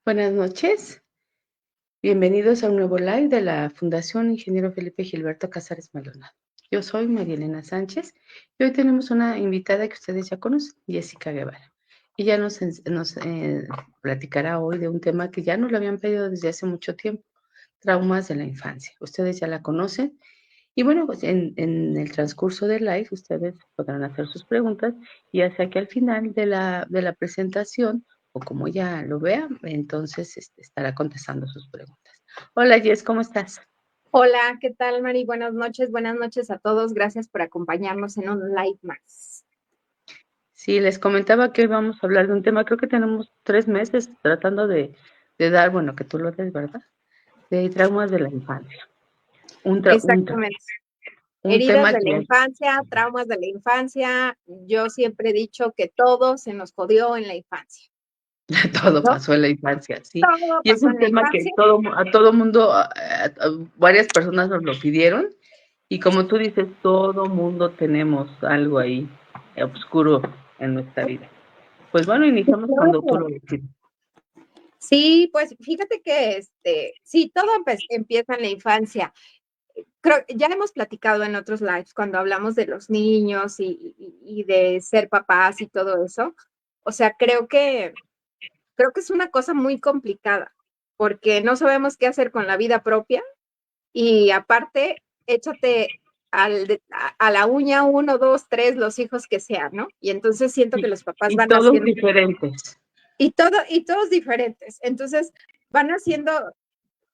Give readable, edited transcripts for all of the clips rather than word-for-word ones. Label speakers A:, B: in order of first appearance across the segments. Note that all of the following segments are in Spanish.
A: Buenas noches, bienvenidos a un nuevo live de la Fundación Ingeniero Felipe Gilberto Casares Maldonado. Yo soy María Elena Sánchez y hoy tenemos una invitada que ustedes ya conocen, Jessica Guevara. Ella nos platicará hoy de un tema que ya nos lo habían pedido desde hace mucho tiempo, traumas de la infancia. Ustedes ya la conocen y bueno, pues en el transcurso del live ustedes podrán hacer sus preguntas, ya sea que al final de la presentación o como ella lo vea, entonces estará contestando sus preguntas. Hola Jess, ¿cómo estás?
B: Hola, ¿qué tal, Mari? Buenas noches a todos. Gracias por acompañarnos en un live más.
A: Sí, les comentaba que hoy vamos a hablar de un tema, creo que tenemos 3 meses tratando de dar, bueno, que tú lo des, ¿verdad? De traumas de la infancia. Un, tra- un, tra-
B: Exactamente.
A: un
B: Heridas
A: tema
B: de la
A: que
B: infancia, traumas de la infancia. Yo siempre he dicho que todo se nos jodió en la infancia,
A: todo
B: ¿no?
A: pasó en la infancia, sí.
B: Todo
A: Y es
B: pasó
A: un
B: en la
A: tema que
B: infancia.
A: a todo mundo, varias personas nos lo pidieron. Y como tú dices, todo mundo tenemos algo ahí oscuro en nuestra vida. Pues bueno, iniciamos cuando tú lo decides.
B: Sí, pues fíjate que sí, todo empieza en la infancia. Creo, ya hemos platicado en otros lives cuando hablamos de los niños y de ser papás y todo eso. O sea, creo que es una cosa muy complicada, porque no sabemos qué hacer con la vida propia y aparte, échate a la uña uno, dos, tres, los hijos que sean, ¿no? Y entonces siento que
A: Y,
B: los papás
A: y
B: van
A: todos
B: haciendo,
A: diferentes.
B: y todos diferentes. Entonces van haciendo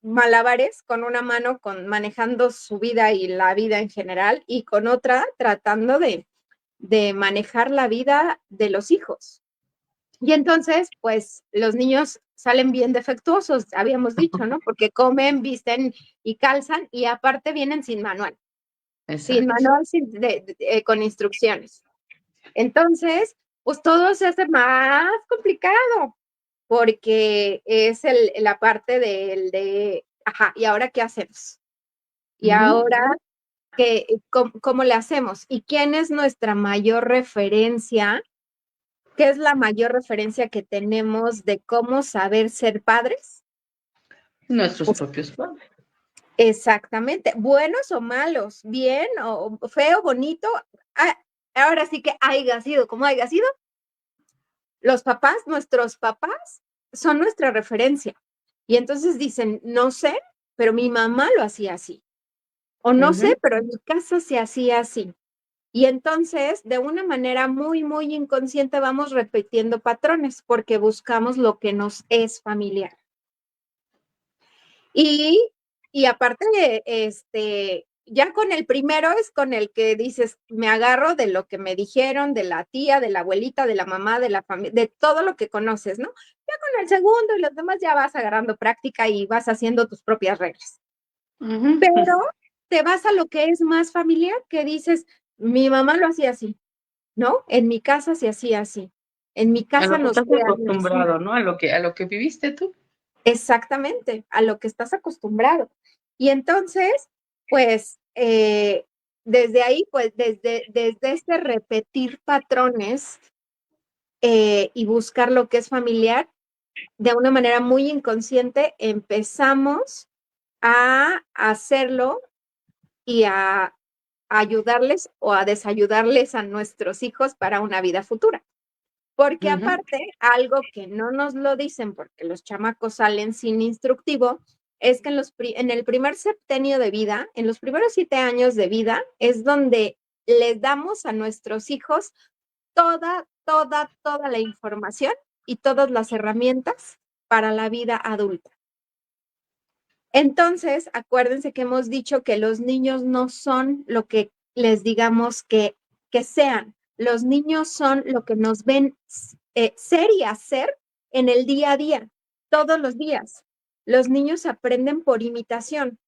B: malabares con una mano, manejando su vida y la vida en general, y con otra tratando de manejar la vida de los hijos. Y entonces, pues los niños salen bien defectuosos, habíamos dicho, ¿no? Porque comen, visten y calzan y aparte vienen sin
A: Exacto.
B: manual, con instrucciones. Entonces, pues todo se hace más complicado porque es la parte ajá, ¿y ahora qué hacemos? ¿Y
A: Ujú.
B: ahora cómo le hacemos? ¿Y quién es nuestra mayor referencia? ¿Qué es la mayor referencia que tenemos de cómo saber ser padres?
A: Nuestros
B: Pues
A: propios padres.
B: exactamente, buenos o malos, bien o feo, bonito. Ah, ahora sí que haya sido como haya sido, los papás, nuestros papás, son nuestra referencia. Y entonces dicen, no sé, pero mi mamá lo hacía así. O no
A: Ujú.
B: sé, pero en mi casa se hacía así. Y entonces, de una manera muy, muy inconsciente, vamos repitiendo patrones porque buscamos lo que nos es familiar. Y, y aparte, ya con el primero es con el que dices, me agarro de lo que me dijeron, de la tía, de la abuelita, de la mamá, de la familia, de todo lo que conoces, ¿no? Ya con el segundo y los demás ya vas agarrando práctica y vas haciendo tus propias reglas.
A: Ujú.
B: Pero te vas a lo que es más familiar, que dices, mi mamá lo hacía así, ¿no? En mi casa se hacía así. En mi
A: A
B: casa
A: lo que
B: nos
A: estás
B: crean así.
A: acostumbrado, ¿no? A lo que viviste tú.
B: Exactamente, a lo que estás acostumbrado. Y entonces, pues, desde ahí, pues, desde este repetir patrones y buscar lo que es familiar, de una manera muy inconsciente, empezamos a hacerlo y a ayudarles o a desayudarles a nuestros hijos para una vida futura. Porque
A: Ujú.
B: aparte, algo que no nos lo dicen porque los chamacos salen sin instructivo, es que en el primer septenio de vida, en los primeros 7 años de vida, es donde les damos a nuestros hijos toda la información y todas las herramientas para la vida adulta. Entonces, acuérdense que hemos dicho que los niños no son lo que les digamos que sean. Los niños son lo que nos ven ser y hacer en el día a día, todos los días. Los niños aprenden por imitación.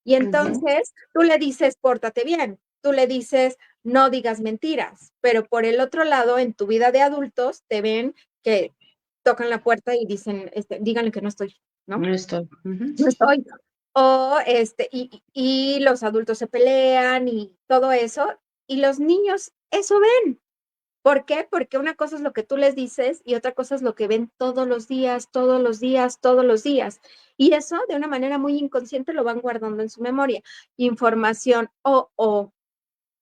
B: Y
A: Ujú.
B: entonces tú le dices, pórtate bien, tú le dices, no digas mentiras, pero por el otro lado, en tu vida de adultos, te ven que tocan la puerta y dicen, díganle que no estoy, ¿no?
A: No estoy. Ujú.
B: No estoy. O y los adultos se pelean y todo eso, y los niños eso ven. ¿Por qué? Porque una cosa es lo que tú les dices y otra cosa es lo que ven todos los días, todos los días, todos los días. Y eso de una manera muy inconsciente lo van guardando en su memoria. Información o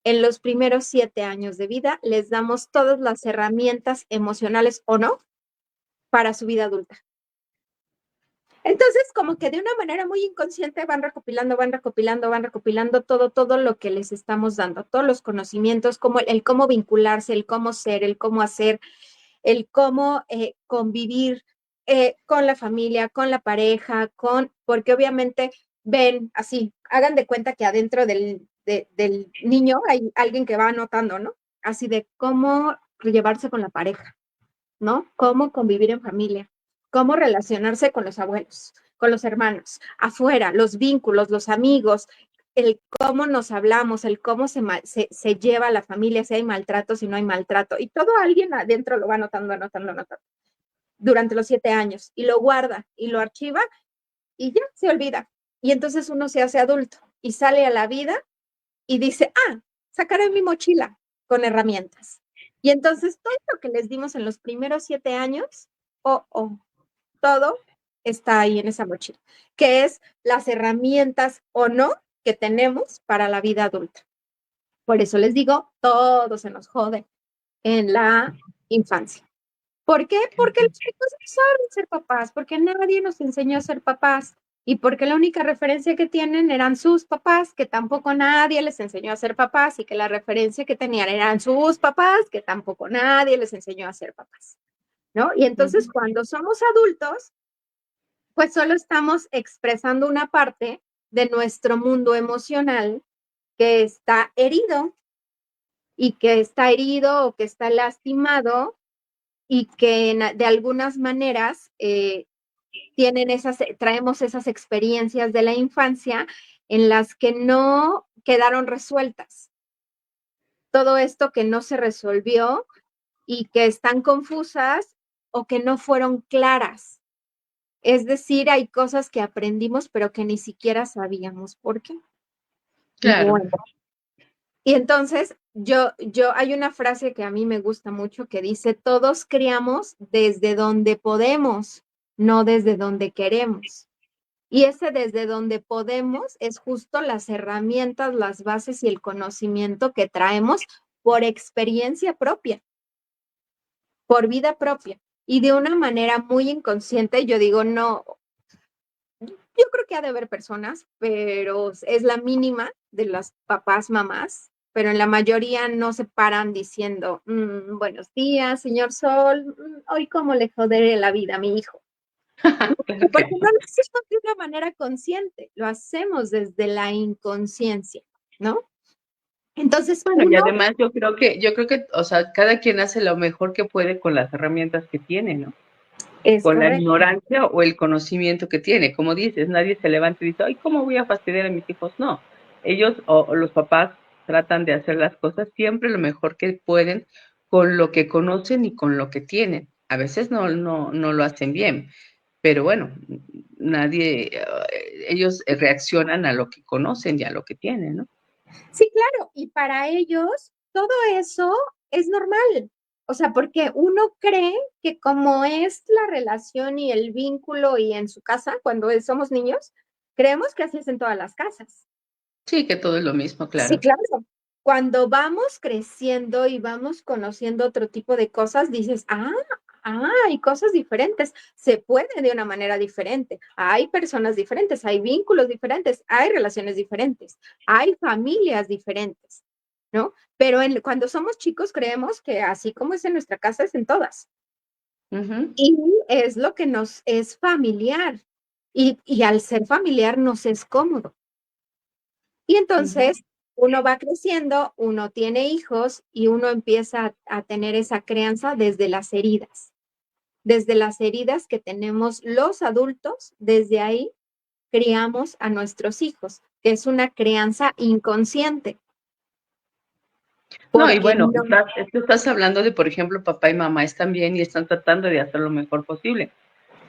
B: en los primeros 7 años de vida les damos todas las herramientas emocionales o no para su vida adulta. Entonces, como que de una manera muy inconsciente van recopilando todo lo que les estamos dando, todos los conocimientos, como el cómo vincularse, el cómo ser, el cómo hacer, el cómo convivir con la familia, con la pareja, porque obviamente ven así, hagan de cuenta que adentro del niño hay alguien que va anotando, ¿no? Así de cómo llevarse con la pareja, ¿no? Cómo convivir en familia, cómo relacionarse con los abuelos, con los hermanos, afuera, los vínculos, los amigos, el cómo nos hablamos, el cómo se lleva la familia, si hay maltrato, si no hay maltrato. Y todo alguien adentro lo va anotando durante los 7 años y lo guarda y lo archiva y ya se olvida. Y entonces uno se hace adulto y sale a la vida y dice, sacaré mi mochila con herramientas. Y entonces todo lo que les dimos en los primeros 7 años, todo está ahí en esa mochila, que es las herramientas o no que tenemos para la vida adulta. Por eso les digo, todo se nos jode en la infancia. ¿Por qué? Porque los chicos no saben ser papás, porque nadie nos enseñó a ser papás y porque la única referencia que tienen eran sus papás, que tampoco nadie les enseñó a ser papás y que la referencia que tenían eran sus papás, que tampoco nadie les enseñó a ser papás, ¿no? Y entonces cuando somos adultos, pues solo estamos expresando una parte de nuestro mundo emocional que está herido y que está herido o que está lastimado y que de algunas maneras traemos esas experiencias de la infancia en las que no quedaron resueltas. Todo esto que no se resolvió y que están confusas o que no fueron claras. Es decir, hay cosas que aprendimos pero que ni siquiera sabíamos por qué.
A: Claro.
B: Bueno, y entonces hay una frase que a mí me gusta mucho que dice, todos criamos desde donde podemos, no desde donde queremos. Y ese desde donde podemos es justo las herramientas, las bases y el conocimiento que traemos por experiencia propia, por vida propia. Y de una manera muy inconsciente, yo digo, no, yo creo que ha de haber personas, pero es la mínima de las papás, mamás, pero en la mayoría no se paran diciendo, buenos días, señor Sol, hoy cómo le joderé la vida a mi hijo.
A: Claro
B: Porque
A: que
B: no
A: no.
B: lo hacemos de una manera consciente, lo hacemos desde la inconsciencia, ¿no? Entonces,
A: Bueno, y
B: uno
A: además yo creo que, o sea, cada quien hace lo mejor que puede con las herramientas que tiene, ¿no?
B: es
A: Con la
B: correcto.
A: ignorancia o el conocimiento que tiene. Como dices, nadie se levanta y dice, ay, ¿cómo voy a fastidiar a mis hijos? No. Ellos o los papás tratan de hacer las cosas siempre lo mejor que pueden con lo que conocen y con lo que tienen. A veces no lo hacen bien, pero bueno, ellos reaccionan a lo que conocen y a lo que tienen, ¿no?
B: Sí, claro, y para ellos todo eso es normal. O sea, porque uno cree que como es la relación y el vínculo y en su casa, cuando somos niños, creemos que así es en todas las casas.
A: Sí, que todo es lo mismo,
B: Sí,
A: claro.
B: claro. Cuando vamos creciendo y vamos conociendo otro tipo de cosas, dices, hay cosas diferentes. Se puede de una manera diferente. Hay personas diferentes, hay vínculos diferentes, hay relaciones diferentes, hay familias diferentes, ¿no? Pero cuando somos chicos creemos que así como es en nuestra casa, es en todas.
A: Ujú,
B: Y es lo que nos es familiar. Y al ser familiar nos es cómodo. Y
A: ujú.
B: entonces uno va creciendo, uno tiene hijos y uno empieza a tener esa crianza desde las heridas que tenemos los adultos, desde ahí criamos a nuestros hijos, que es una crianza inconsciente,
A: No, y
B: porque
A: bueno,
B: no,
A: estás hablando de, por ejemplo, papá y mamá están bien y están tratando de hacer lo mejor posible.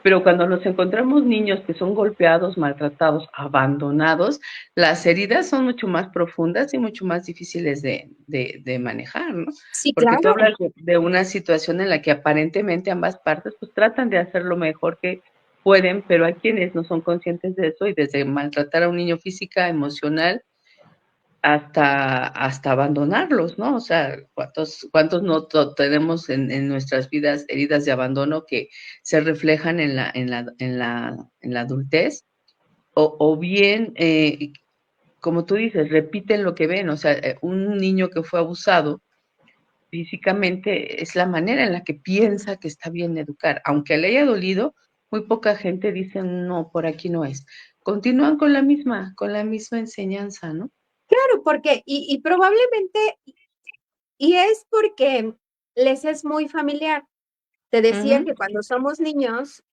A: Pero cuando nos encontramos niños que son golpeados, maltratados, abandonados, las heridas son mucho más profundas y mucho más difíciles de manejar, ¿no?
B: Sí,
A: Porque tú
B: claro.
A: hablas de una situación en la que aparentemente ambas partes pues tratan de hacer lo mejor que pueden, pero hay quienes no son conscientes de eso y desde maltratar a un niño física, emocional, hasta abandonarlos, ¿no? O sea, ¿cuántos no tenemos en nuestras vidas heridas de abandono que se reflejan en la adultez? O bien, como tú dices, repiten lo que ven, o sea, un niño que fue abusado físicamente es la manera en la que piensa que está bien educar. Aunque le haya dolido, muy poca gente dice, no, por aquí no es. Continúan con la misma enseñanza, ¿no?
B: Claro, porque, y probablemente, y es porque les es muy familiar. Te decía
A: Ujú,
B: que cuando somos niños,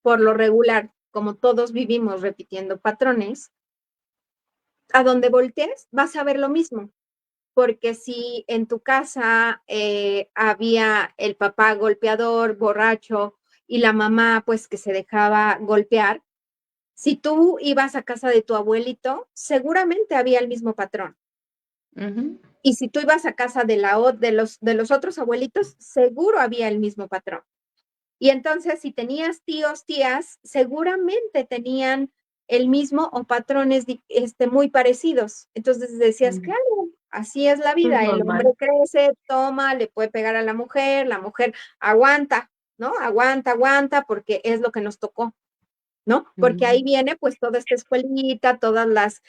B: por lo regular, como todos vivimos repitiendo patrones, a donde voltees vas a ver lo mismo. Porque si en tu casa había el papá golpeador, borracho, y la mamá pues que se dejaba golpear, si tú ibas a casa de tu abuelito, seguramente había el mismo patrón.
A: ujú.
B: Y si tú ibas a casa de los otros abuelitos, seguro había el mismo patrón. Y entonces, si tenías tíos, tías, seguramente tenían el mismo o patrones muy parecidos. Entonces decías,
A: Mm,
B: claro, así es la
A: es
B: vida. El hombre
A: normal.
B: crece, toma, le puede pegar a la mujer aguanta, ¿no? Aguanta, aguanta, porque es lo que nos tocó. ¿No? Porque ahí
A: Ujú,
B: viene pues toda esta escuelita, todas las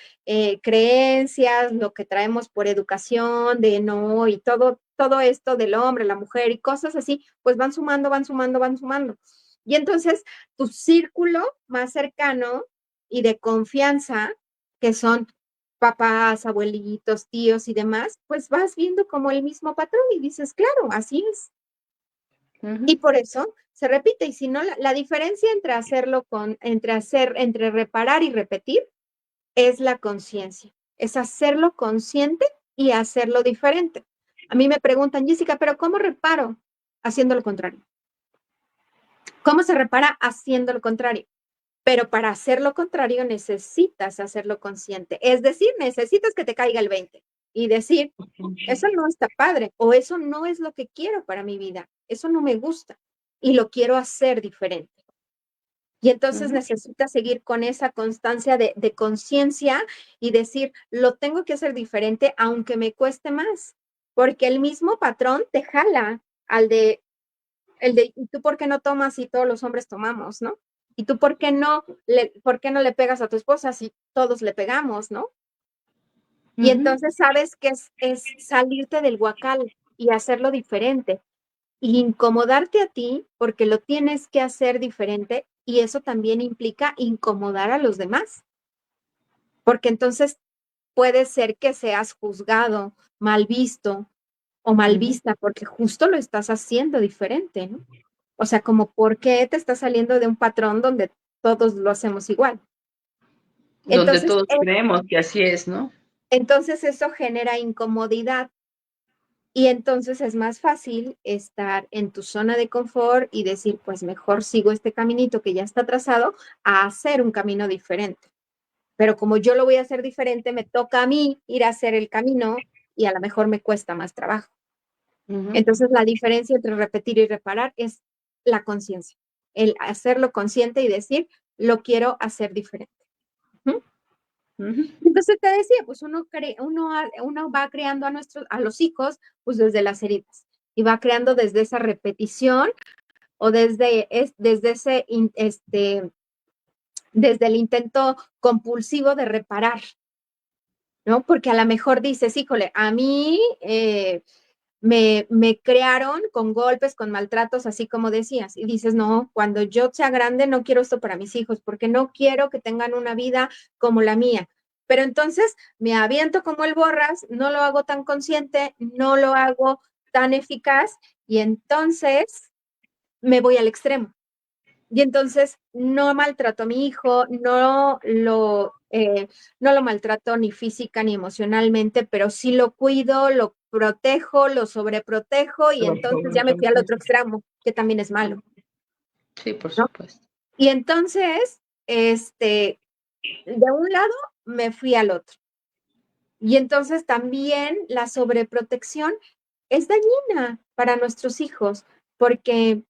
B: creencias, lo que traemos por educación, de no, y todo esto del hombre, la mujer y cosas así, pues van sumando, van sumando, van sumando. Y entonces tu círculo más cercano y de confianza, que son papás, abuelitos, tíos y demás, pues vas viendo como el mismo patrón y dices, claro, así es. Y
A: ujú,
B: por eso se repite. Y si no, la diferencia entre reparar y repetir es la conciencia. Es hacerlo consciente y hacerlo diferente. A mí me preguntan, Jessica, ¿pero cómo reparo? Haciendo lo contrario. ¿Cómo se repara? Haciendo lo contrario. Pero para hacer lo contrario necesitas hacerlo consciente. Es decir, necesitas que te caiga el 20 y decir, eso no está padre o eso no es lo que quiero para mi vida. Eso no me gusta y lo quiero hacer diferente. Y entonces
A: ujú,
B: necesitas seguir con esa constancia de conciencia y decir, lo tengo que hacer diferente aunque me cueste más, porque el mismo patrón te jala al ¿y tú por qué no tomas si todos los hombres tomamos, ¿no? ¿Y tú por qué no le pegas a tu esposa si todos le pegamos, ¿no? Y
A: ujú.
B: entonces sabes que es salirte del huacal y hacerlo diferente y incomodarte a ti porque lo tienes que hacer diferente y eso también implica incomodar a los demás, porque entonces puede ser que seas juzgado, mal visto o mal
A: Ujú.
B: vista porque justo lo estás haciendo diferente, ¿no? O sea, como por qué te estás saliendo de un patrón donde todos lo hacemos igual.
A: Donde
B: Entonces,
A: todos creemos que así es, ¿no?
B: entonces eso genera incomodidad. Y entonces es más fácil estar en tu zona de confort y decir, pues mejor sigo este caminito que ya está trazado a hacer un camino diferente. Pero como yo lo voy a hacer diferente, me toca a mí ir a hacer el camino y a lo mejor me cuesta más trabajo.
A: Ujú,
B: Entonces la diferencia entre repetir y reparar es la conciencia, el hacerlo consciente y decir, lo quiero hacer diferente. ¿Mm?
A: ujú.
B: Entonces te decía, pues uno va creando a los hijos, pues desde las heridas y va creando desde esa repetición o desde el intento compulsivo de reparar, ¿no? Porque a lo mejor dices, híjole, a mí me crearon con golpes, con maltratos, así como decías, y dices, no, cuando yo sea grande no quiero esto para mis hijos, porque no quiero que tengan una vida como la mía. Pero entonces me aviento como el borras, no lo hago tan consciente, no lo hago tan eficaz, y entonces me voy al extremo. Y entonces no maltrato a mi hijo, no lo maltrato ni física ni emocionalmente, pero sí lo cuido, lo protejo, lo sobreprotejo y
A: Lo
B: entonces ya me fui al otro
A: sobreprotege.
B: extremo, que también es malo,
A: Sí, por
B: ¿no?
A: supuesto.
B: Y entonces, de un lado me fui al otro. Y entonces también la sobreprotección es dañina para nuestros hijos porque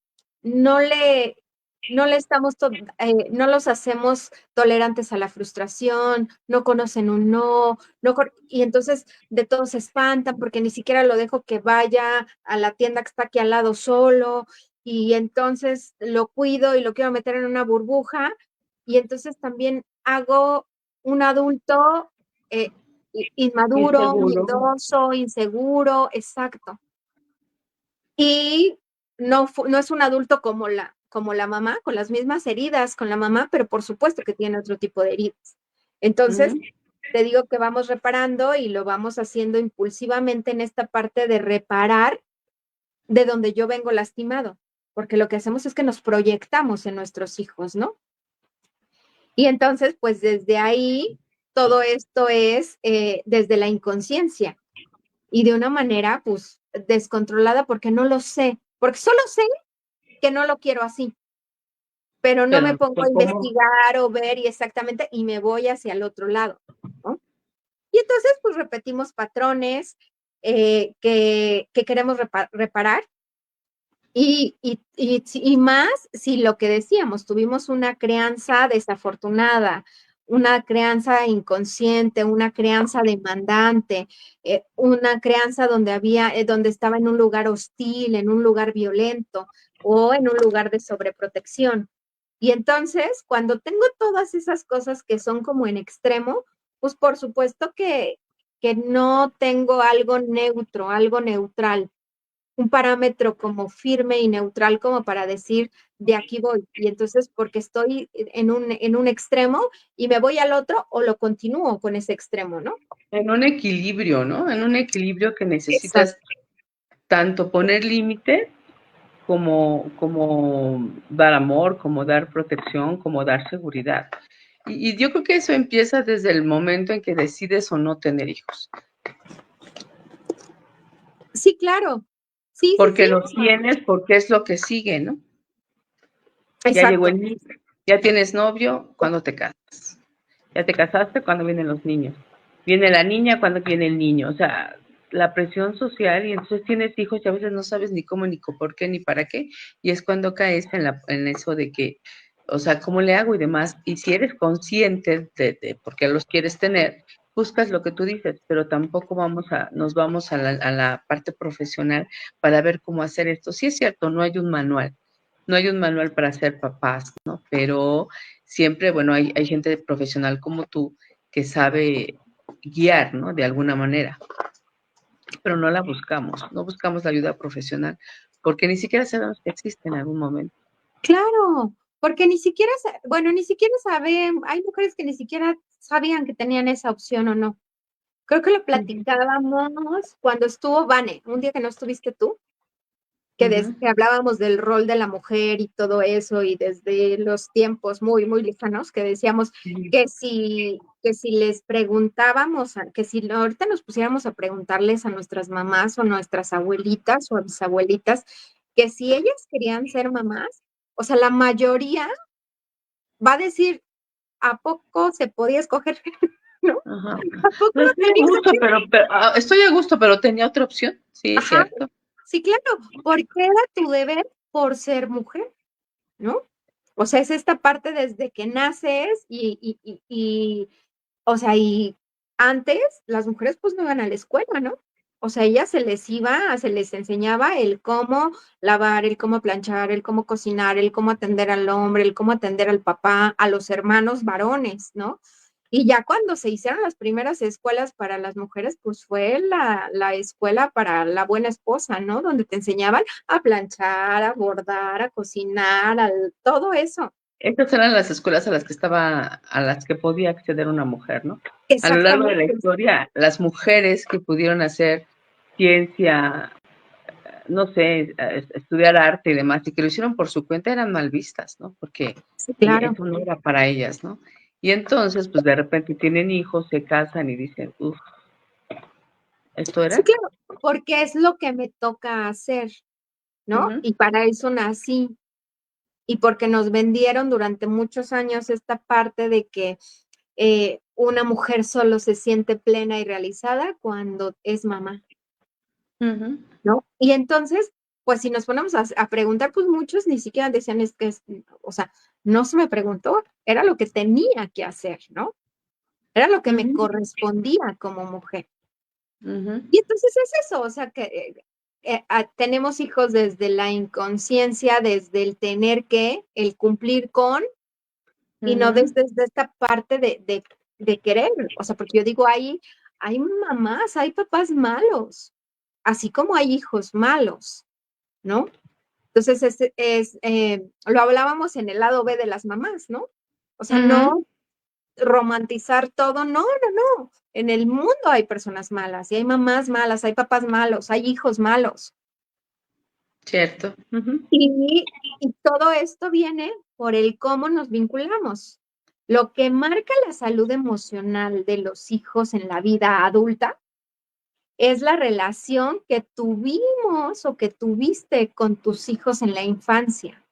B: no le, no le estamos, no los hacemos tolerantes a la frustración, no conocen un no, y entonces de todo se espantan porque ni siquiera lo dejo que vaya a la tienda que está aquí al lado solo, y entonces lo cuido y lo quiero meter en una burbuja, y entonces también hago un adulto eh, inmaduro,
A: Inseguro.
B: miedoso, inseguro, exacto. Y no es un adulto como la mamá, con las mismas heridas con la mamá, pero por supuesto que tiene otro tipo de heridas. Entonces,
A: Ujú.
B: te digo que vamos reparando y lo vamos haciendo impulsivamente en esta parte de reparar de donde yo vengo lastimado, porque lo que hacemos es que nos proyectamos en nuestros hijos, ¿no? Y entonces, pues desde ahí, todo esto es desde la inconsciencia y de una manera, pues, descontrolada porque no lo sé, porque solo sé que no lo quiero así, pero no
A: Pero
B: me
A: no
B: pongo
A: sé
B: a
A: cómo.
B: investigar o ver y exactamente, y me voy hacia el otro lado, ¿no? Y entonces, pues, repetimos patrones que queremos reparar y más si lo que decíamos, tuvimos una crianza desafortunada, una crianza inconsciente, una crianza demandante, una crianza donde donde estaba en un lugar hostil, en un lugar violento o en un lugar de sobreprotección. Y entonces, cuando tengo todas esas cosas que son como en extremo, pues por supuesto que no tengo algo neutro, algo neutral, un parámetro como firme y neutral como para decir, de aquí voy. Y entonces, porque estoy en un extremo y me voy al otro o lo continúo con ese extremo, ¿no?
A: En un equilibrio, ¿no? En un equilibrio que necesitas
B: Exacto.
A: tanto poner límites como dar amor, como dar protección, como dar seguridad. Y yo creo que eso empieza desde el momento en que decides o no tener hijos.
B: Sí, claro. Sí, sí,
A: Porque
B: sí.
A: los tienes, porque es lo que sigue, ¿no? Ya llegó
B: Exacto.
A: el niño, ya tienes novio, ¿cuándo te casas? Ya te casaste, ¿cuándo vienen los niños? Viene la niña, ¿cuándo viene el niño? O sea, la presión social y entonces tienes hijos y a veces no sabes ni cómo, ni por qué, ni para qué. Y es cuando caes en eso de que, o sea, ¿cómo le hago y demás? Y si eres consciente de por qué los quieres tener, buscas lo que tú dices, pero tampoco nos vamos a la parte profesional para ver cómo hacer esto. Sí es cierto, no hay un manual, no hay un manual para ser papás, ¿no? Pero siempre, bueno, hay gente profesional como tú que sabe guiar, ¿no? De alguna manera, pero no la buscamos, no buscamos la ayuda profesional, porque ni siquiera sabemos que existe en algún momento.
B: Claro, porque ni siquiera, bueno, ni siquiera saben, hay mujeres que ni siquiera sabían que tenían esa opción o no. Creo que lo
A: Uh-huh.
B: platicábamos cuando estuvo Vane, un día que no estuviste tú,
A: Uh-huh.
B: que hablábamos del rol de la mujer y todo eso, y desde los tiempos muy, muy lejanos, que decíamos que si les preguntábamos, que si ahorita nos pusiéramos a preguntarles a nuestras mamás o nuestras abuelitas o a mis abuelitas, que si ellas querían ser mamás, o sea, la mayoría va a decir, ¿a poco se podía escoger? ¿No?
A: Ajá.
B: ¿A poco
A: No
B: no
A: estoy a
B: tenías
A: gusto,
B: opción?
A: estoy a gusto, pero tenía otra opción. Sí, es
B: Ajá,
A: cierto.
B: sí, claro, porque era tu deber por ser mujer, ¿no? O sea, es esta parte desde que naces o sea, y antes las mujeres pues no iban a la escuela, ¿no? O sea, ellas se les enseñaba el cómo lavar, el cómo planchar, el cómo cocinar, el cómo atender al hombre, el cómo atender al papá, a los hermanos varones, ¿no? Y ya cuando se hicieron las primeras escuelas para las mujeres, pues fue la escuela para la buena esposa, ¿no? Donde te enseñaban a planchar, a bordar, a cocinar, todo eso.
A: Estas eran las escuelas a las que podía acceder una mujer, ¿no? A lo largo de la
B: Exactamente.
A: historia, las mujeres que pudieron hacer ciencia, no sé, estudiar arte y demás, y que lo hicieron por su cuenta, eran mal vistas, ¿no? Porque
B: Sí, claro.
A: eso no era para ellas, ¿no? Y entonces, pues de repente tienen hijos, se casan y dicen, uff, ¿esto
B: Sí,
A: era?
B: claro, porque es lo que me toca hacer, ¿no?
A: Uh-huh.
B: Y para eso nací. y porque nos vendieron durante muchos años esta parte de que una mujer solo se siente plena y realizada cuando es mamá, ¿no? Y entonces, pues si nos ponemos a preguntar, pues muchos ni siquiera decían es que, o sea, no se me preguntó, era lo que tenía que hacer, ¿no? Era lo que me
A: Ujú,
B: correspondía como mujer.
A: ujú,
B: Y entonces es eso, o sea, que tenemos hijos desde la inconsciencia, desde el tener que, el cumplir con, y no
A: ujú.
B: desde esta parte de querer, o sea, porque yo digo, hay mamás, hay papás malos, así como hay hijos malos, ¿no? Entonces, lo hablábamos en el lado B de las mamás, ¿no? O sea,
A: Ujú.
B: no romantizar todo, no, no, no. En el mundo hay personas malas, y hay mamás malas, hay papás malos, hay hijos malos.
A: Cierto. Ujú,
B: Y todo esto viene por el cómo nos vinculamos. Lo que marca la salud emocional de los hijos en la vida adulta es la relación que tuvimos o que tuviste con tus hijos en la infancia.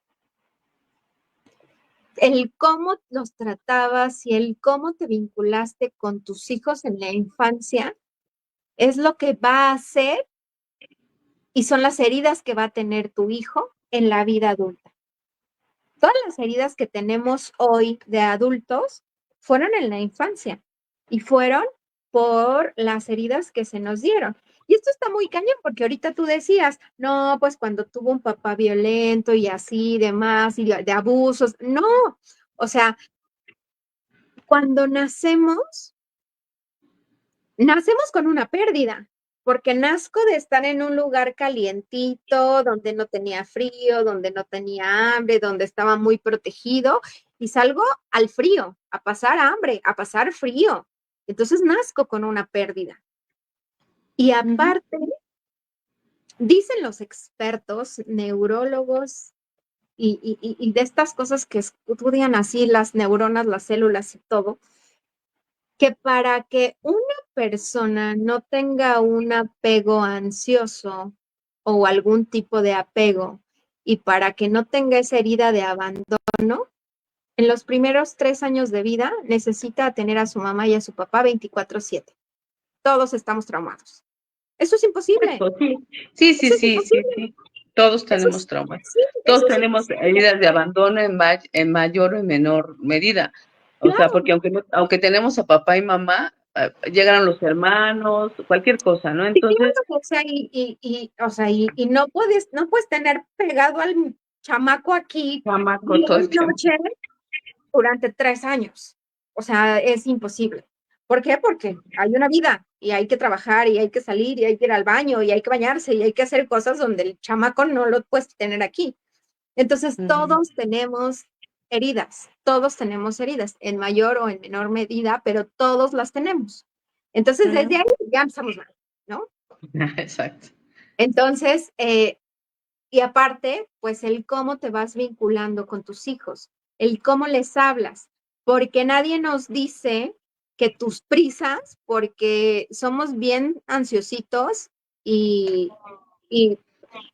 B: El cómo los tratabas y el cómo te vinculaste con tus hijos en la infancia es lo que va a hacer y son las heridas que va a tener tu hijo en la vida adulta. Todas las heridas que tenemos hoy de adultos fueron en la infancia y fueron por las heridas que se nos dieron. Y esto está muy cañón porque ahorita tú decías, no, pues cuando tuvo un papá violento y así, demás, y de abusos. No, o sea, cuando nacemos con una pérdida, porque nazco de estar en un lugar calientito, donde no tenía frío, donde no tenía hambre, donde estaba muy protegido, y salgo al frío, a pasar hambre, a pasar frío. Entonces nazco con una pérdida. Y
A: ujú.
B: aparte, dicen los expertos, neurólogos y de estas cosas que estudian así las neuronas, las células y todo, que para que una persona no tenga un apego ansioso o algún tipo de apego y para que no tenga esa herida de abandono, en los primeros 3 años de vida necesita tener a su mamá y a su papá 24/7. Todos estamos traumados. Eso es imposible.
A: Eso sí. Sí, sí,
B: Eso es
A: sí, sí,
B: imposible.
A: sí. Todos
B: Eso
A: tenemos
B: es,
A: traumas.
B: sí,
A: Todos
B: eso es
A: tenemos
B: imposible.
A: heridas de abandono en mayor o en menor medida. O sea,
B: Claro,
A: porque aunque tenemos a papá y mamá, llegaron los hermanos, cualquier cosa, ¿no?
B: sí,
A: Entonces,
B: claro, o sea, o sea, y no puedes tener pegado al chamaco aquí
A: chamaco
B: día
A: todo el
B: y
A: tiempo.
B: noche durante 3 años. O sea, es imposible. ¿Por qué? Porque hay una vida y hay que trabajar y hay que salir y hay que ir al baño y hay que bañarse y hay que hacer cosas donde el chamaco no lo puedes tener aquí. Entonces,
A: Ujú,
B: todos tenemos heridas, en mayor o en menor medida, pero todos las tenemos. Entonces, desde
A: ujú.
B: ahí ya empezamos mal, ¿no?
A: Exacto.
B: Entonces, y aparte, pues el cómo te vas vinculando con tus hijos, el cómo les hablas, porque nadie nos dice que tus prisas, porque somos bien ansiositos y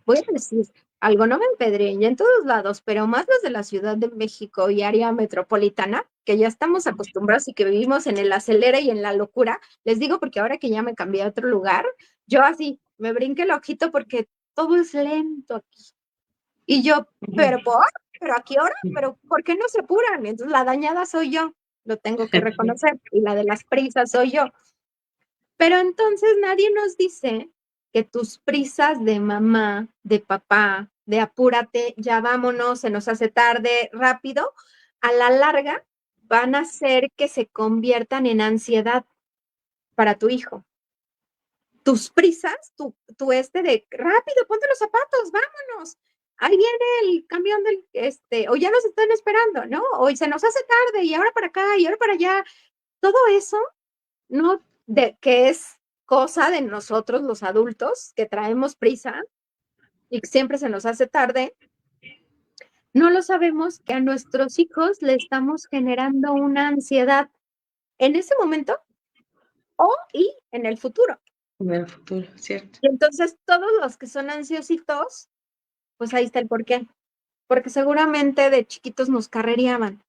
B: voy a decir algo, no me empedreen ya en todos lados, pero más los de la Ciudad de México y área metropolitana, que ya estamos acostumbrados y que vivimos en el acelere y en la locura, les digo porque ahora que ya me cambié a otro lugar, yo así me brinqué el ojito porque todo es lento aquí. Y yo, pero
A: Ujú.
B: por, pero a qué hora, pero ¿por qué no se apuran? Entonces la dañada soy yo, lo tengo que reconocer, y la de las prisas soy yo. Pero entonces nadie nos dice que tus prisas de mamá, de papá, de apúrate, ya vámonos, se nos hace tarde, rápido, a la larga van a hacer que se conviertan en ansiedad para tu hijo. Tus prisas, de rápido, ponte los zapatos, vámonos. Ahí viene el camión o ya nos están esperando, ¿no? O se nos hace tarde y ahora para acá y ahora para allá. Todo eso no, que es cosa de nosotros los adultos que traemos prisa y que siempre se nos hace tarde, no lo sabemos que a nuestros hijos le estamos generando una ansiedad en ese momento y en el futuro.
A: En el futuro, ¿cierto?
B: Y entonces todos los que son ansiositos, pues ahí está el porqué. porque seguramente de chiquitos nos carrereaban.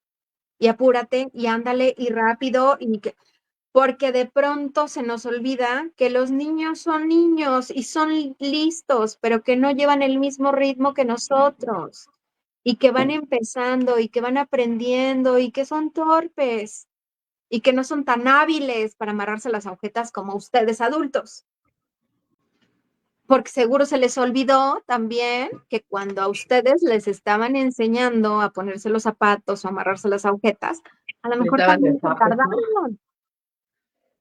B: Y apúrate, y ándale, y rápido, porque de pronto se nos olvida que los niños son niños y son listos, pero que no llevan el mismo ritmo que nosotros, y que van empezando, y que van aprendiendo, y que son torpes, y que no son tan hábiles para amarrarse las agujetas como ustedes adultos. Porque seguro se les olvidó también que cuando a ustedes les estaban enseñando a ponerse los zapatos o amarrarse las agujetas, a lo
A: Les
B: mejor
A: daban de
B: también se
A: zapes, ¿no?
B: tardaron,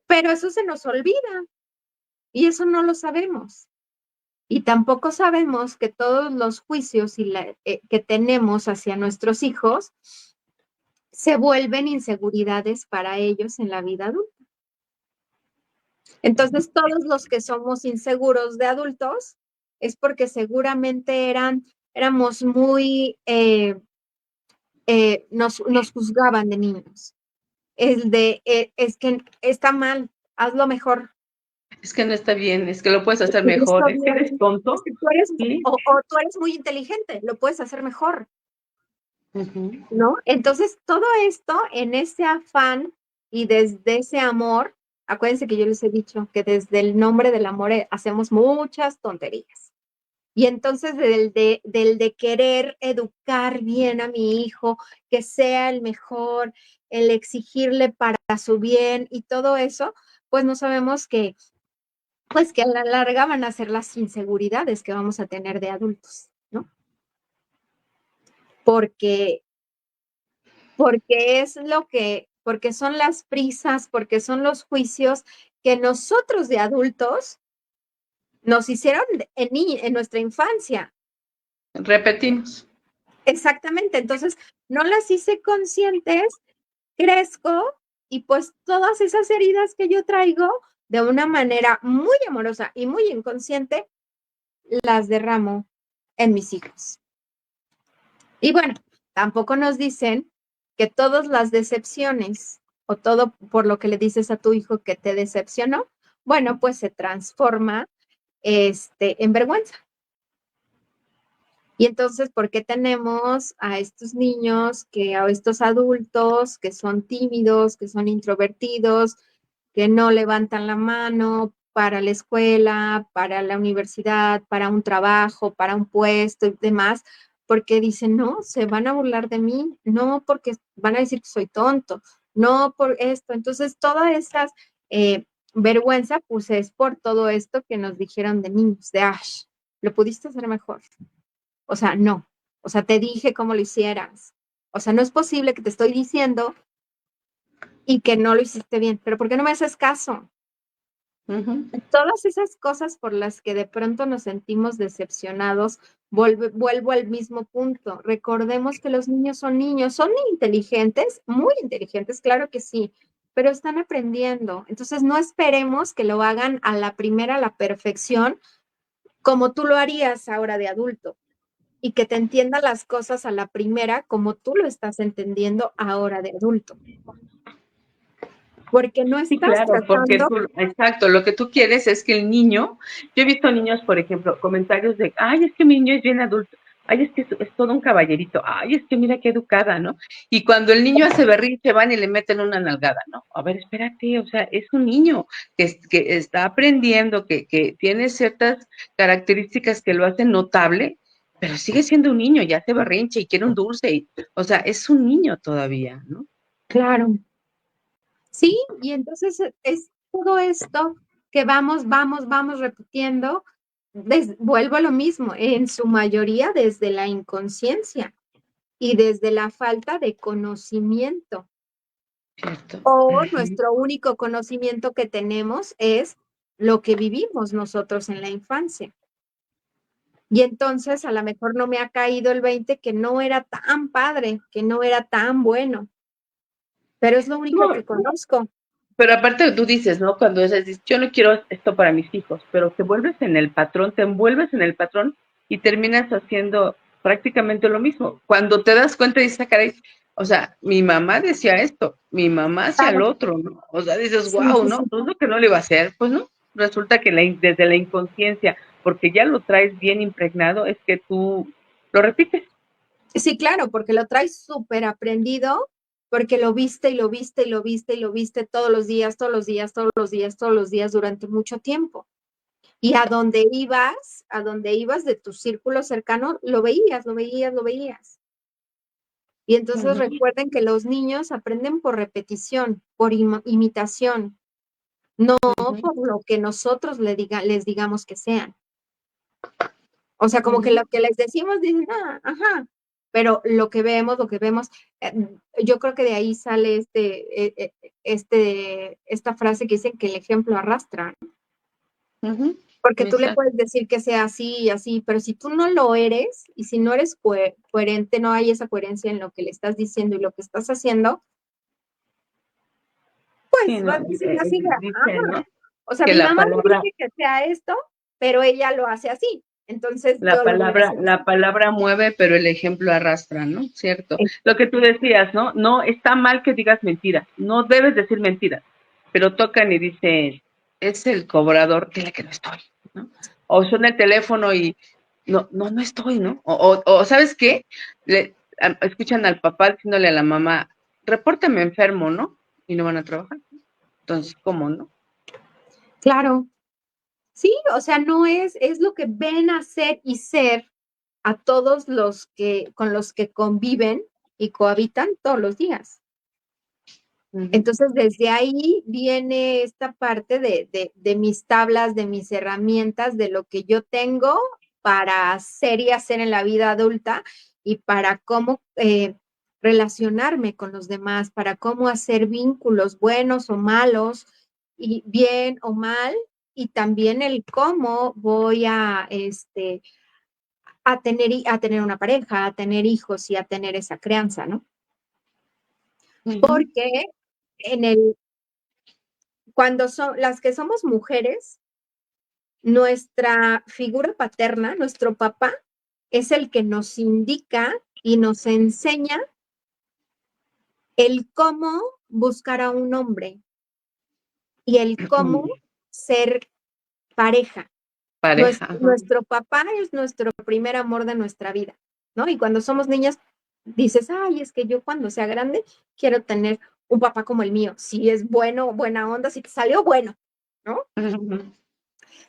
B: pero eso se nos olvida y eso no lo sabemos. Y tampoco sabemos que todos los juicios que tenemos hacia nuestros hijos se vuelven inseguridades para ellos en la vida adulta. Entonces, todos los que somos inseguros de adultos es porque seguramente éramos muy, nos juzgaban de niños. Es que está mal, hazlo mejor.
A: Es que no está bien, es que lo puedes
B: Es
A: hacer
B: que no está
A: mejor, es que eres
B: bien, es
A: tonto,
B: que tú eres,
A: ¿sí?
B: o tú eres muy inteligente, lo puedes hacer mejor,
A: Uh-huh.
B: ¿no? Entonces, todo esto en ese afán y desde ese amor, acuérdense que yo les he dicho que desde el nombre del amor hacemos muchas tonterías. Y entonces del de querer educar bien a mi hijo, que sea el mejor, el exigirle para su bien y todo eso, pues no sabemos pues que a la larga van a ser las inseguridades que vamos a tener de adultos, ¿no? Porque, porque son las prisas, porque son los juicios que nosotros de adultos nos hicieron en nuestra infancia.
A: Repetimos.
B: Exactamente, entonces no las hice conscientes, crezco y pues todas esas heridas que yo traigo de una manera muy amorosa y muy inconsciente, las derramo en mis hijos. Y bueno, tampoco nos dicen que todas las decepciones o todo por lo que le dices a tu hijo que te decepcionó, bueno, pues se transforma en vergüenza. Y entonces, ¿por qué tenemos a estos niños, a estos adultos que son tímidos, que son introvertidos, que no levantan la mano para la escuela, para la universidad, para un trabajo, para un puesto y demás? Porque dicen, no, se van a burlar de mí, no porque van a decir que soy tonto, no por esto. Entonces, todas esas vergüenza, pues es por todo esto que nos dijeron de niños, de Ash, lo pudiste hacer mejor. O sea, no. O sea, te dije cómo lo hicieras. O sea, no es posible que te estoy diciendo y que no lo hiciste bien. Pero ¿por qué no me haces caso?
A: Uh-huh.
B: Todas esas cosas por las que de pronto nos sentimos decepcionados, vuelvo al mismo punto. Recordemos que los niños, son inteligentes, muy inteligentes, claro que sí, pero están aprendiendo. Entonces, no esperemos que lo hagan a la primera, a la perfección, como tú lo harías ahora de adulto. Y que te entienda las cosas a la primera como tú lo estás entendiendo ahora de adulto. Porque no
A: Sí,
B: estás
A: claro, porque
B: tratando.
A: tú, exacto, lo que tú quieres es que el niño, yo he visto niños, por ejemplo, comentarios de, ay, es que mi niño es bien adulto, ay, es que es todo un caballerito, ay, es que mira qué educada, ¿no? Y cuando el niño hace berrinche, van y le meten una nalgada, ¿no? A ver, espérate, o sea, es un niño que está aprendiendo, que tiene ciertas características que lo hacen notable, pero sigue siendo un niño, ya hace berrinche y quiere un dulce, o sea, es un niño todavía, ¿no?
B: Claro, sí, y entonces es todo esto que vamos repitiendo. Vuelvo a lo mismo, en su mayoría desde la inconsciencia y desde la falta de conocimiento.
A: Cierto.
B: O
A: Uh-huh.
B: nuestro único conocimiento que tenemos es lo que vivimos nosotros en la infancia. Y entonces a lo mejor no me ha caído el 20 que no era tan padre, que no era tan bueno, pero es lo único
A: No,
B: que conozco.
A: pero aparte tú dices, ¿no? Cuando dices, yo no quiero esto para mis hijos, pero te vuelves en el patrón, te envuelves en el patrón y terminas haciendo prácticamente lo mismo. Cuando te das cuenta dices, caray, o sea, mi mamá decía esto, mi mamá hacía lo
B: Claro.
A: otro, ¿no? O sea, dices,
B: Sí,
A: wow,
B: sí,
A: ¿no?
B: sí.
A: Pues lo que no le iba a hacer, pues no. Resulta que desde la inconsciencia, porque ya lo traes bien impregnado, es que tú lo repites.
B: Sí, claro, porque lo traes súper aprendido, porque lo viste y lo viste y lo viste y lo viste todos los días, todos los días, todos los días, todos los días durante mucho tiempo. Y a donde ibas de tu círculo cercano, lo veías, lo veías, lo veías. Y entonces
A: Ujú,
B: recuerden que los niños aprenden por repetición, por imitación, no
A: ujú,
B: por lo que nosotros les digamos que sean. O sea, como que
A: ujú,
B: lo que les decimos dicen, ah, ajá, pero lo que vemos, eh, yo creo que de ahí sale esta frase que dicen que el ejemplo arrastra, ¿no?
A: ujú.
B: Porque tú le
A: Exacto.
B: puedes decir que sea así y así, pero si tú no lo eres y si no eres coherente, no hay esa coherencia en lo que le estás diciendo y lo que estás haciendo,
A: Sí,
B: pues
A: no,
B: vas a decir así,
A: dice, ¿no?
B: o sea,
A: Que
B: mi mamá me dice que sea esto, pero ella lo hace así, entonces yo lo voy a hacer
A: la
B: así.
A: palabra mueve, pero el ejemplo arrastra, ¿no? Cierto. Lo que tú decías, ¿no? No está mal que digas mentiras, no debes decir mentiras, pero tocan y dicen, es el cobrador, dile que no estoy, ¿no? O suena el teléfono y no estoy, ¿no? O ¿sabes qué? Escuchan al papá diciéndole a la mamá, repórtame enfermo, ¿no? Y no van a trabajar. Entonces, ¿cómo, no?
B: Claro, sí, o sea, no es lo que ven hacer y ser a todos los que con los que conviven y cohabitan todos los días.
A: Ujú,
B: Entonces, desde ahí viene esta parte de mis tablas, de mis herramientas, de lo que yo tengo para hacer y hacer en la vida adulta y para cómo relacionarme con los demás, para cómo hacer vínculos buenos o malos, y bien o mal, y también el cómo voy a tener una pareja, a tener hijos y a tener esa crianza, ¿no?
A: ujú,
B: Porque en el cuando son las que somos mujeres, nuestra figura paterna, nuestro papá, es el que nos indica y nos enseña el cómo buscar a un hombre y el cómo ser pareja.
A: pareja. Ajá.
B: Nuestro papá es nuestro primer amor de nuestra vida, ¿no? Y cuando somos niñas, dices, ay, es que yo cuando sea grande quiero tener un papá como el mío. Si es bueno, buena onda, si te salió bueno, ¿no?
A: Ujú.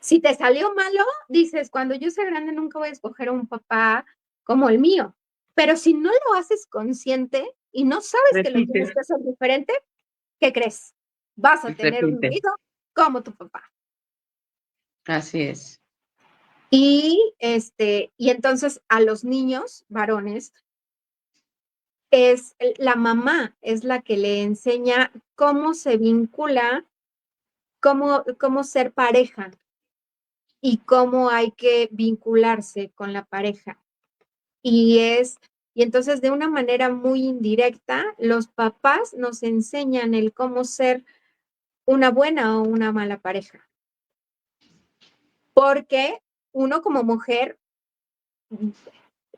B: Si te salió malo, dices, cuando yo sea grande nunca voy a escoger a un papá como el mío. Pero si no lo haces consciente y no sabes que lo
A: Repite,
B: tienes que hacer diferente, ¿qué crees? Vas a tener un
A: repite.
B: marido como tu papá.
A: Así es.
B: Y entonces a los niños varones es la mamá, es la que le enseña cómo se vincula, cómo ser pareja y cómo hay que vincularse con la pareja. Y es, y entonces de una manera muy indirecta, los papás nos enseñan el cómo ser una buena o una mala pareja. Porque uno como mujer,